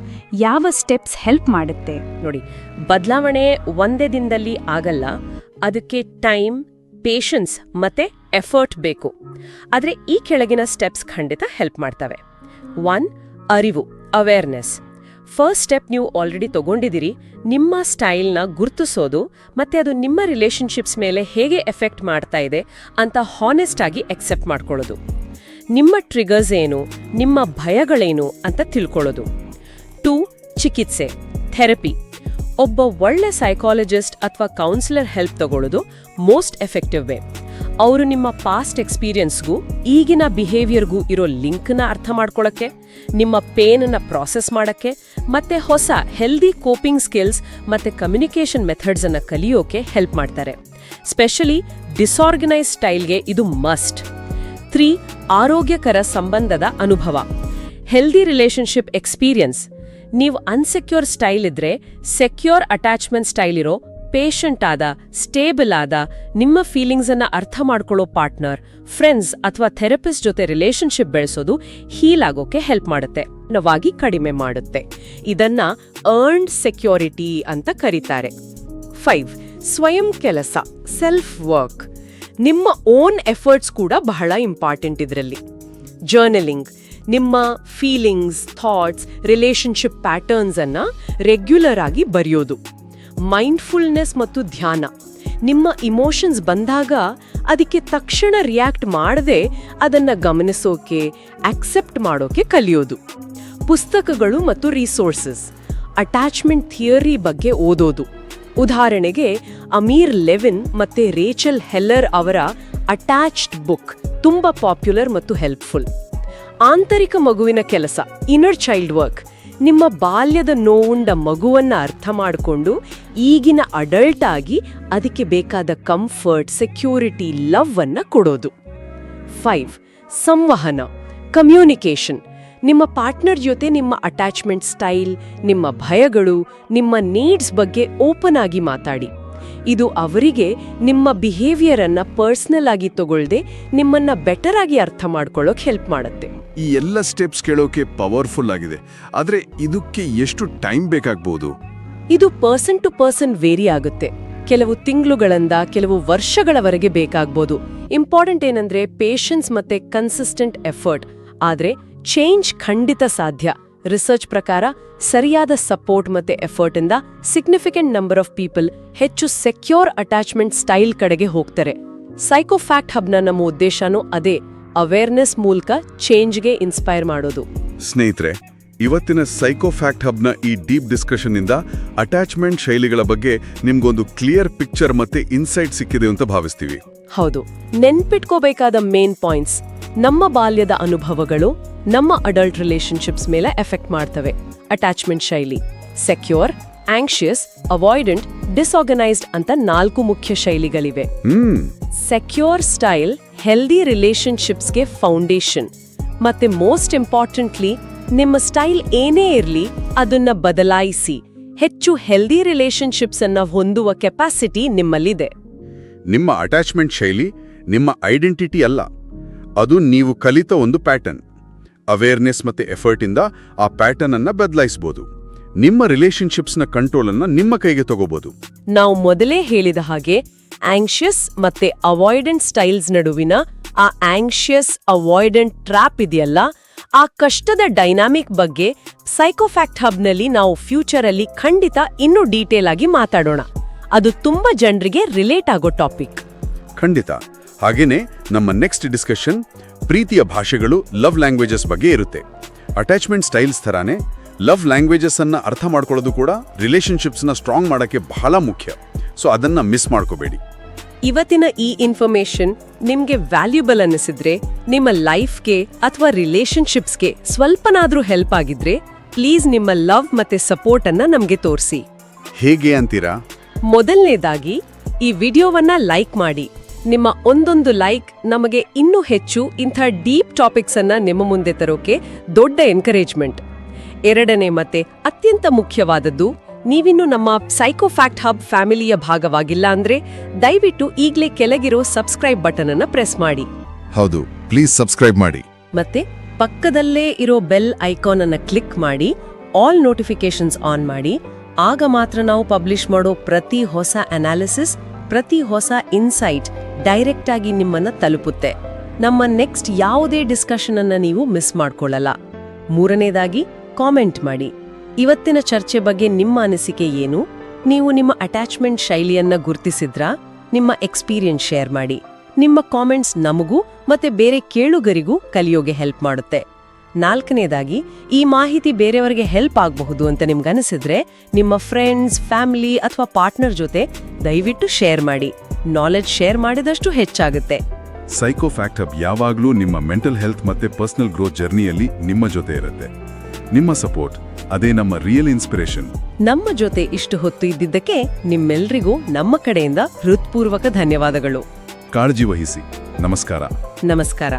ಯಾವ ಸ್ಟೆಪ್ಸ್ ಹೆಲ್ಪ್ ಮಾಡುತ್ತೆ? ನೋಡಿ, ಬದಲಾವಣೆ ಒಂದೇ ದಿನದಲ್ಲಿ ಆಗಲ್ಲ. ಅದಕ್ಕೆ ಟೈಮ್, ಪೇಷನ್ಸ್ ಮತ್ತೆ ಎಫರ್ಟ್ ಬೇಕು. ಆದ್ರೆ ಈ ಕೆಳಗಿನ ಸ್ಟೆಪ್ಸ್ ಖಂಡಿತ ಹೆಲ್ಪ್ ಮಾಡ್ತವೆ. 1, ಅರಿವು, ಅವೇರ್ನೆಸ್. ಫಸ್ಟ್ ಸ್ಟೆಪ್ ನೀವು ಆಲ್ರೆಡಿ ತಗೊಂಡಿದ್ದೀರಿ, ನಿಮ್ಮ ಸ್ಟೈಲ್ನ ಗುರ್ತಿಸೋದು ಮತ್ತೆ ಅದು ನಿಮ್ಮ ರಿಲೇಶನ್ಶಿಪ್ಸ್ ಮೇಲೆ ಹೇಗೆ ಎಫೆಕ್ಟ್ ಮಾಡ್ತಾ ಇದೆ ಅಂತ ಹಾನೆಸ್ಟ್ ಆಗಿ ಎಕ್ಸೆಪ್ಟ್ ಮಾಡ್ಕೊಳ್ಳೋದು. ನಿಮ್ಮ ಟ್ರಿಗರ್ಸ್ ಏನು, ನಿಮ್ಮ ಭಯಗಳೇನು ಅಂತ ತಿಳ್ಕೊಳ್ಳೋದು. 2, ಚಿಕಿತ್ಸೆ, ಥೆರಪಿ. ಒಬ್ಬ ಒಳ್ಳೆ ಸೈಕಾಲಜಿಸ್ಟ್ ಅಥವಾ ಕೌನ್ಸಿಲರ್ ಹೆಲ್ಪ್ ತಗೊಳ್ಳೋದು ಮೋಸ್ಟ್ ಎಫೆಕ್ಟಿವ್ ವೇ. ಅವರು ನಿಮ್ಮ ಪಾಸ್ಟ್ ಎಕ್ಸ್ಪೀರಿಯನ್ಸ್ಗೂ ಈಗಿನ ಬಿಹೇವಿಯರ್ಗೂ ಇರೋ ಲಿಂಕ್ನ ಅರ್ಥ ಮಾಡ್ಕೊಳ್ಳೋಕ್ಕೆ, ನಿಮ್ಮ ಪೇನನ್ನ ಪ್ರಾಸೆಸ್ ಮಾಡೋಕ್ಕೆ ಮತ್ತೆ ಹೊಸ ಹೆಲ್ದಿ ಕೋಪಿಂಗ್ ಸ್ಕಿಲ್ಸ್ ಮತ್ತೆ ಕಮ್ಯುನಿಕೇಷನ್ ಮೆಥಡ್ಸ್ ಅನ್ನ ಕಲಿಯೋಕೆ ಹೆಲ್ಪ್ ಮಾಡ್ತಾರೆ. ಸ್ಪೆಷಲಿ ಡಿಸಾರ್ಗನೈಸ್ ಸ್ಟೈಲ್ಗೆ ಇದು ಮಸ್ಟ್. 3, ಆರೋಗ್ಯಕರ ಸಂಬಂಧದ ಅನುಭವ, ಹೆಲ್ದಿ ರಿಲೇಶನ್ಶಿಪ್ ಎಕ್ಸ್ಪೀರಿಯನ್ಸ್. ನೀವು ಅನ್ಸೆಕ್ಯೂರ್ ಸ್ಟೈಲ್ ಇದ್ರೆ ಸೆಕ್ಯೂರ್ ಅಟ್ಯಾಚ್ಮೆಂಟ್ ಸ್ಟೈಲ್ ಇರೋ, ಪೇಷಂಟ್ ಆದ, ಸ್ಟೇಬಲ್ ಆದ, ನಿಮ್ಮ ಫೀಲಿಂಗ್ಸ್ ಅನ್ನ ಅರ್ಥ ಮಾಡ್ಕೊಳ್ಳೋ ಪಾರ್ಟ್ನರ್, ಫ್ರೆಂಡ್ಸ್ ಅಥವಾ ಥೆರಪಿಸ್ಟ್ ಜೊತೆ ರಿಲೇಶನ್ಶಿಪ್ ಬೆಳೆಸೋದು ಹೀಲ್ ಆಗೋಕೆ ಹೆಲ್ಪ್ ಮಾಡುತ್ತೆ, ನವಾಗಿ ಕಡಿಮೆ ಮಾಡುತ್ತೆ. ಇದನ್ನ ಅರ್ನ್ಡ್ ಸೆಕ್ಯೂರಿಟಿ ಅಂತ ಕರೀತಾರೆ. 5, ಸ್ವಯಂ ಕೆಲಸ, ಸೆಲ್ಫ್ ವರ್ಕ್. ನಿಮ್ಮ ಓನ್ ಎಫರ್ಟ್ಸ್ ಕೂಡ ಬಹಳ ಇಂಪಾರ್ಟೆಂಟ್ ಇದರಲ್ಲಿ. ಜರ್ನಲಿಂಗ್, ನಿಮ್ಮ ಫೀಲಿಂಗ್ಸ್, ಥಾಟ್ಸ್, ರಿಲೇಶನ್ಶಿಪ್ ಪ್ಯಾಟರ್ನ್ಸ್ ಅನ್ನ ರೆಗ್ಯುಲರ್ ಆಗಿ ಬರೆಯೋದು. ಮೈಂಡ್ಫುಲ್ನೆಸ್ ಮತ್ತು ಧ್ಯಾನ. ನಿಮ್ಮ ಇಮೋಷನ್ಸ್ ಬಂದಾಗ ಅದಕ್ಕೆ ತಕ್ಷಣ ರಿಯಾಕ್ಟ್ ಮಾಡದೆ ಅದನ್ನ ಗಮನಿಸೋಕೆ, ಅಕ್ಸೆಪ್ಟ್ ಮಾಡೋಕೆ ಕಲಿಯೋದು. ಪುಸ್ತಕಗಳು ಮತ್ತು ರಿಸೋರ್ಸಸ್, ಅಟ್ಯಾಚ್ಮೆಂಟ್ ಥಿಯರಿ ಬಗ್ಗೆ ಓದೋದು. ಉದಾಹರಣೆಗೆ ಅಮೀರ್ ಲೆವಿನ್ ಮತ್ತೆ ರೇಚಲ್ ಹೆಲ್ಲರ್ ಅವರ ಅಟ್ಯಾಚ್ಡ್ ಬುಕ್ ತುಂಬಾ ಪಾಪ್ಯುಲರ್ ಮತ್ತು ಹೆಲ್ಪ್ಫುಲ್. ಆಂತರಿಕ ಮಗುವಿನ ಕೆಲಸ, ಇನ್ನರ್ ಚೈಲ್ಡ್ ವರ್ಕ್. ನಿಮ್ಮ ಬಾಲ್ಯದ ನೋವುಂಡ ಮಗುವನ್ನ ಅರ್ಥ ಮಾಡಿಕೊಂಡು ಈಗಿನ ಅಡಲ್ಟ್ ಆಗಿ ಅದಕ್ಕೆ ಬೇಕಾದ ಕಂಫರ್ಟ್, ಸೆಕ್ಯೂರಿಟಿ, ಲವ್ ಅನ್ನ ಕೊಡೋದು. 5, ಸಂವಹನ, ಕಮ್ಯುನಿಕೇಷನ್. ನಿಮ್ಮ ಪಾರ್ಟ್ನರ್ ಜೊತೆ ನಿಮ್ಮ ಅಟ್ಯಾಚ್ಮೆಂಟ್ ಸ್ಟೈಲ್, ನಿಮ್ಮ ಭಯಗಳು, ನಿಮ್ಮ ನೀಡ್ಸ್ ಬಗ್ಗೆ ಓಪನ್ ಆಗಿ ಮಾತಾಡಿ. ಇದು ಅವರಿಗೆ ನಿಮ್ಮ ಬಿಹೇವಿಯರ್ ಅನ್ನ ಪರ್ಸನಲ್ ಆಗಿ ತಗೊಳ್ದೆ ನಿಮ್ಮನ್ನ ಬೆಟರ್ ಆಗಿ ಅರ್ಥ ಮಾಡ್ಕೊಳ್ಳೋಕೆ ಹೆಲ್ಪ್ ಮಾಡುತ್ತೆ. ಈ ಎಲ್ಲ ಸ್ಟೆಪ್ಸ್ ಕೇಳೋಕೆ ಪವರ್ಫುಲ್ ಆಗಿದೆ, ಆದ್ರೆ ಇದಕ್ಕೆ ಎಷ್ಟು ಟೈಮ್ ಬೇಕಾಗ್ಬೋದು? ಇದು ಪರ್ಸನ್ ಟು ಪರ್ಸನ್ ವೇರಿ ಆಗುತ್ತೆ. ಕೆಲವು ತಿಂಗಳುಗಳಿಂದ ಕೆಲವು ವರ್ಷಗಳವರೆಗೆ ಬೇಕಾಗ್ಬೋದು. ಇಂಪಾರ್ಟೆಂಟ್ ಏನಂದ್ರೆ ಪೇಷನ್ಸ್ ಮತ್ತೆ ಕನ್ಸಿಸ್ಟೆಂಟ್ ಎಫರ್ಟ್. ಆದ್ರೆ ಚೇಂಜ್ ಖಂಡಿತ ಸಾಧ್ಯ. ರಿಸರ್ಚ್ ಪ್ರಕಾರ ಸರಿಯಾದ ಸಪೋರ್ಟ್ ಮತ್ತೆ ಎಫರ್ಟ್ ಇಂದ ಸಿಗ್ನಿಫಿಕೆಂಟ್ ನಂಬರ್ ಆಫ್ ಪೀಪಲ್ ಹೆಚ್ಚು ಸೆಕ್ಯೂರ್ ಅಟ್ಯಾಚ್ಮೆಂಟ್ ಸ್ಟೈಲ್ ಕಡೆಗೆ ಹೋಗ್ತಾರೆ. ಸೈಕೋಫ್ಯಾಕ್ಟ್ ಹಬ್ನ ನಮ್ಮ ಉದ್ದೇಶನೂ ಅದೇ, ಅವೇರ್ನೆಸ್ ಮೂಲಕ ಚೇಂಜ್ಗೆ ಇನ್ಸ್ಪೈರ್ ಮಾಡೋದು. ಸ್ನೇಹಿತರೆ, ಇವತ್ತಿನ ಸೈಕೋಫ್ಯಾಕ್ಟ್ ಹಬ್ನ ಈ ಡೀಪ್ ಡಿಸ್ಕಷನ್ ಇಂದ ಅಟ್ಯಾಚ್ಮೆಂಟ್ ಶೈಲಿಗಳ ಬಗ್ಗೆ ನಿಮ್ಗೊಂದು ಕ್ಲಿಯರ್ ಪಿಕ್ಚರ್ ಮತ್ತೆ ಇನ್ಸೈಟ್ ಸಿಕ್ಕಿದೆ ಅಂತ ಭಾವಿಸ್ತೀವಿ. ಹೌದು, ನೆನ್ಪಿಟ್ಕೋಬೇಕಾದ ಮೇನ್ ಪಾಯಿಂಟ್ಸ್: ನಮ್ಮ ಬಾಲ್ಯದ ಅನುಭವಗಳು ನಮ್ಮ ಅಡಲ್ಟ್ ರಿಲೇಶನ್ಶಿಪ್ಸ್ ಮೇಲೆ ಎಫೆಕ್ಟ್ ಮಾಡ್ತವೆ. ಅಟ್ಯಾಚ್ಮೆಂಟ್ ಶೈಲಿ ಸೆಕ್ಯೂರ್, ಆಂಕ್ಷಿಯಸ್, ಅವಾಯ್ಡೆಂಟ್, ಡಿಸ್ಆರ್ಗನೈಸ್ಡ್ ಅಂತ 4 ಮುಖ್ಯ ಶೈಲಿಗಳಿವೆ. ಸೆಕ್ಯೂರ್ ಸ್ಟೈಲ್ ಹೆಲ್ದಿ ರಿಲೇಶನ್ಶಿಪ್ಸ್ಗೆ ಫೌಂಡೇಶನ್. ಮತ್ತೆ ಮೋಸ್ಟ್ ಇಂಪಾರ್ಟೆಂಟ್ಲಿ, ನಿಮ್ಮ ಸ್ಟೈಲ್ ಏನೇ ಇರಲಿ ಅದನ್ನ ಬದಲಾಯಿಸಿ ಹೆಚ್ಚು ಹೆಲ್ದಿ ರಿಲೇಶನ್ಶಿಪ್ಸ್ ಅನ್ನ ಹೊಂದುವ ಕೆಪಾಸಿಟಿ ನಿಮ್ಮಲ್ಲಿದೆ. ನಿಮ್ಮ ಅಟ್ಯಾಚ್ಮೆಂಟ್ ಶೈಲಿ ನಿಮ್ಮ ಐಡೆಂಟಿಟಿ ಅಲ್ಲ, ಅದು ನೀವು ಕಲಿತ ಒಂದು ಪ್ಯಾಟರ್ನ್. ಅವೇರ್ನೆಸ್ ಮತ್ತೆ ಎಫರ್ಟ್ ಇಂದ ಆ ಪ್ಯಾಟರ್ನ್ ಅನ್ನ ಬದಲಾಯಿಸಬಹುದು. ನಿಮ್ಮ ರಿಲೇಶನ್ಶಿಪ್ಸ್ನ ಕಂಟ್ರೋಲ್ ಅನ್ನ ನಿಮ್ಮ ಕೈಗೆ ತಗೋಬಹುದು. ನಾವು ಮೊದಲೇ ಹೇಳಿದ ಹಾಗೆ ಆಂಕ್ಷಿಯಸ್ ಮತ್ತೆ ಅವಾಯ್ಡೆಂಟ್ ಸ್ಟೈಲ್ಸ್ ನಡುವಿನ ಆ ಆಂಕ್ಷಿಯಸ್ ಅವಾಯ್ಡೆಂಟ್ ಟ್ರ್ಯಾಪ್ ಇದೆಯಲ್ಲ, ಆ ಕಷ್ಟದ ಡೈನಾಮಿಕ್ ಬಗ್ಗೆ ಸೈಕೋಫ್ಯಾಕ್ಟ್ ಹಬ್ನಲ್ಲಿ ನಾವು ಫ್ಯೂಚರ್ ಅಲ್ಲಿ ಖಂಡಿತ ಇನ್ನೂ ಡೀಟೇಲ್ ಆಗಿ ಮಾತಾಡೋಣ. ಅದು ತುಂಬಾ ಜನರಿಗೆ ರಿಲೇಟ್ ಆಗೋ ಟಾಪಿಕ್. ಖಂಡಿತ. ಹಾಗೇನೆ ನಮ್ಮ ನೆಕ್ಸ್ಟ್ ಡಿಸ್ಕಷನ್ ಪ್ರೀತಿಯ ಭಾಷೆಗಳು, ಲವ್ ಲ್ಯಾಂಗ್ವೇಜಸ್ ಬಗ್ಗೆ ಇರುತ್ತೆ. ಅಟ್ಯಾಚ್ಮೆಂಟ್ ಸ್ಟೈಲ್ಸ್ ಥರಾನೇ ಲವ್ ಲ್ಯಾಂಗ್ವೇಜಸ್ ಅನ್ನ ಅರ್ಥ ಮಾಡ್ಕೊಳ್ಳೋದು ಕೂಡ ರಿಲೇಶನ್ಶಿಪ್ಸ್ನ ಸ್ಟ್ರಾಂಗ್ ಮಾಡೋಕ್ಕೆ ಬಹಳ ಮುಖ್ಯ. ಸೊ ಅದನ್ನ ಮಿಸ್ ಮಾಡ್ಕೋಬೇಡಿ. ಇವತ್ತಿನ ಈ ಇನ್ಫಾರ್ಮೇಶನ್ ನಿಮ್ಗೆ ವ್ಯಾಲ್ಯೂಬಲ್ ಅನ್ನಿಸಿದ್ರೆ, ನಿಮ್ಮ ಲೈಫ್ಗೆ ಅಥವಾ ರಿಲೇಶನ್ಶಿಪ್ಸ್ಗೆ ಸ್ವಲ್ಪನಾದ್ರೂ ಹೆಲ್ಪ್ ಆಗಿದ್ರೆ, ಪ್ಲೀಸ್ ನಿಮ್ಮ ಲವ್ ಮತ್ತೆ ಸಪೋರ್ಟ್ ಅನ್ನ ನಮ್ಗೆ ತೋರಿಸಿ. ಹೇಗೆ ಅಂತೀರಾ? ಮೊದಲನೇದಾಗಿ ಈ ವಿಡಿಯೋವನ್ನ ಲೈಕ್ ಮಾಡಿ. ನಿಮ್ಮ ಒಂದೊಂದು ಲೈಕ್ ನಮಗೆ ಇನ್ನೂ ಹೆಚ್ಚು ಇಂಥ ಡೀಪ್ ಟಾಪಿಕ್ಸ್ ಅನ್ನ ನಿಮ್ಮ ಮುಂದೆ ತರೋಕೆ ದೊಡ್ಡ ಎನ್ಕರೇಜ್ಮೆಂಟ್. ಎರಡನೇ ಮತ್ತೆ ಅತ್ಯಂತ ಮುಖ್ಯವಾದದ್ದು, ನೀವಿನ್ನು ನಮ್ಮ ಸೈಕೋಫ್ಯಾಕ್ಟ್ ಹಬ್ ಫ್ಯಾಮಿಲಿಯ ಭಾಗವಾಗಿಲ್ಲ ಅಂದ್ರೆ ದಯವಿಟ್ಟು ಈಗಲೇ ಕೆಳಗಿರೋ ಸಬ್ಸ್ಕ್ರೈಬ್ ಬಟನ್ ಅನ್ನ ಪ್ರೆಸ್ ಮಾಡಿ. ಹೌದು, ಪ್ಲೀಸ್ ಸಬ್ಸ್ಕ್ರೈಬ್ ಮಾಡಿ. ಮತ್ತೆ ಪಕ್ಕದಲ್ಲೇ ಇರೋ ಬೆಲ್ ಐಕಾನ್ ಅನ್ನ ಕ್ಲಿಕ್ ಮಾಡಿ, ಆಲ್ ನೋಟಿಫಿಕೇಶನ್ಸ್ ಆನ್ ಮಾಡಿ. ಆಗ ಮಾತ್ರ ನಾವು ಪಬ್ಲಿಷ್ ಮಾಡೋ ಪ್ರತಿ ಹೊಸ ಅನಾಲಿಸಿಸ್, ಪ್ರತಿ ಹೊಸ ಇನ್ಸೈಟ್ ಡೈರೆಕ್ಟ್ ಆಗಿ ನಿಮ್ಮನ್ನ ತಲುಪುತ್ತೆ. ನಮ್ಮ ನೆಕ್ಸ್ಟ್ ಯಾವುದೇ ಡಿಸ್ಕಷನ್ ಅನ್ನ ನೀವು ಮಿಸ್ ಮಾಡ್ಕೊಳ್ಳಲ್ಲ. ಮೂರನೇದಾಗಿ ಕಾಮೆಂಟ್ ಮಾಡಿ. ಇವತ್ತಿನ ಚರ್ಚೆ ಬಗ್ಗೆ ನಿಮ್ಮ ಅನಿಸಿಕೆ ಏನು? ನೀವು ನಿಮ್ಮ ಅಟ್ಯಾಚ್ಮೆಂಟ್ ಶೈಲಿಯನ್ನ ಗುರ್ತಿಸಿದ್ರಾ? ನಿಮ್ಮ ಎಕ್ಸ್ಪೀರಿಯನ್ಸ್ ಶೇರ್ ಮಾಡಿ. ನಿಮ್ಮ ಕಾಮೆಂಟ್ಸ್ ನಮಗೂ ಮತ್ತೆ ಬೇರೆ ಕೇಳುಗರಿಗೂ ಕಲಿಯೋಗೆ ಹೆಲ್ಪ್ ಮಾಡುತ್ತೆ. ನಾಲ್ಕನೇದಾಗಿ, ಈ ಮಾಹಿತಿ ಬೇರೆಯವರಿಗೆ ಹೆಲ್ಪ್ ಆಗಬಹುದು ಅಂತ ನಿಮ್ಗನಿಸಿದ್ರೆ ನಿಮ್ಮ ಫ್ರೆಂಡ್ಸ್, ಫ್ಯಾಮಿಲಿ ಅಥವಾ ಪಾರ್ಟ್ನರ್ ಜೊತೆ ದಯವಿಟ್ಟು ಶೇರ್ ಮಾಡಿ. ನಾಲೆಡ್ಜ್ ಶೇರ್ ಮಾಡಿದಷ್ಟು ಹೆಚ್ಚಾಗುತ್ತೆ. ಸೈಕೋಫ್ಯಾಕ್ಟ್ ಹಬ್ ಯಾವಾಗಲೂ ನಿಮ್ಮ ಮೆಂಟಲ್ ಹೆಲ್ತ್ ಮತ್ತೆ ಪರ್ಸನಲ್ ಗ್ರೋತ್ ಜರ್ನಿಯಲ್ಲಿ ನಿಮ್ಮ ಜೊತೆ ಇರುತ್ತೆ. ನಿಮ್ಮ ಸಪೋರ್ಟ್, ಅದೇ ನಮ್ಮ ರಿಯಲ್ ಇನ್ಸ್ಪಿರೇಷನ್. ನಮ್ಮ ಜೊತೆ ಇಷ್ಟು ಹೊತ್ತು ಇದ್ದಿದ್ದಕ್ಕೆ ನಿಮ್ಮೆಲ್ರಿಗೂ ನಮ್ಮ ಕಡೆಯಿಂದ ಹೃತ್ಪೂರ್ವಕ ಧನ್ಯವಾದಗಳು. ಕಾಳಜಿ ವಹಿಸಿ. ನಮಸ್ಕಾರ. ನಮಸ್ಕಾರ.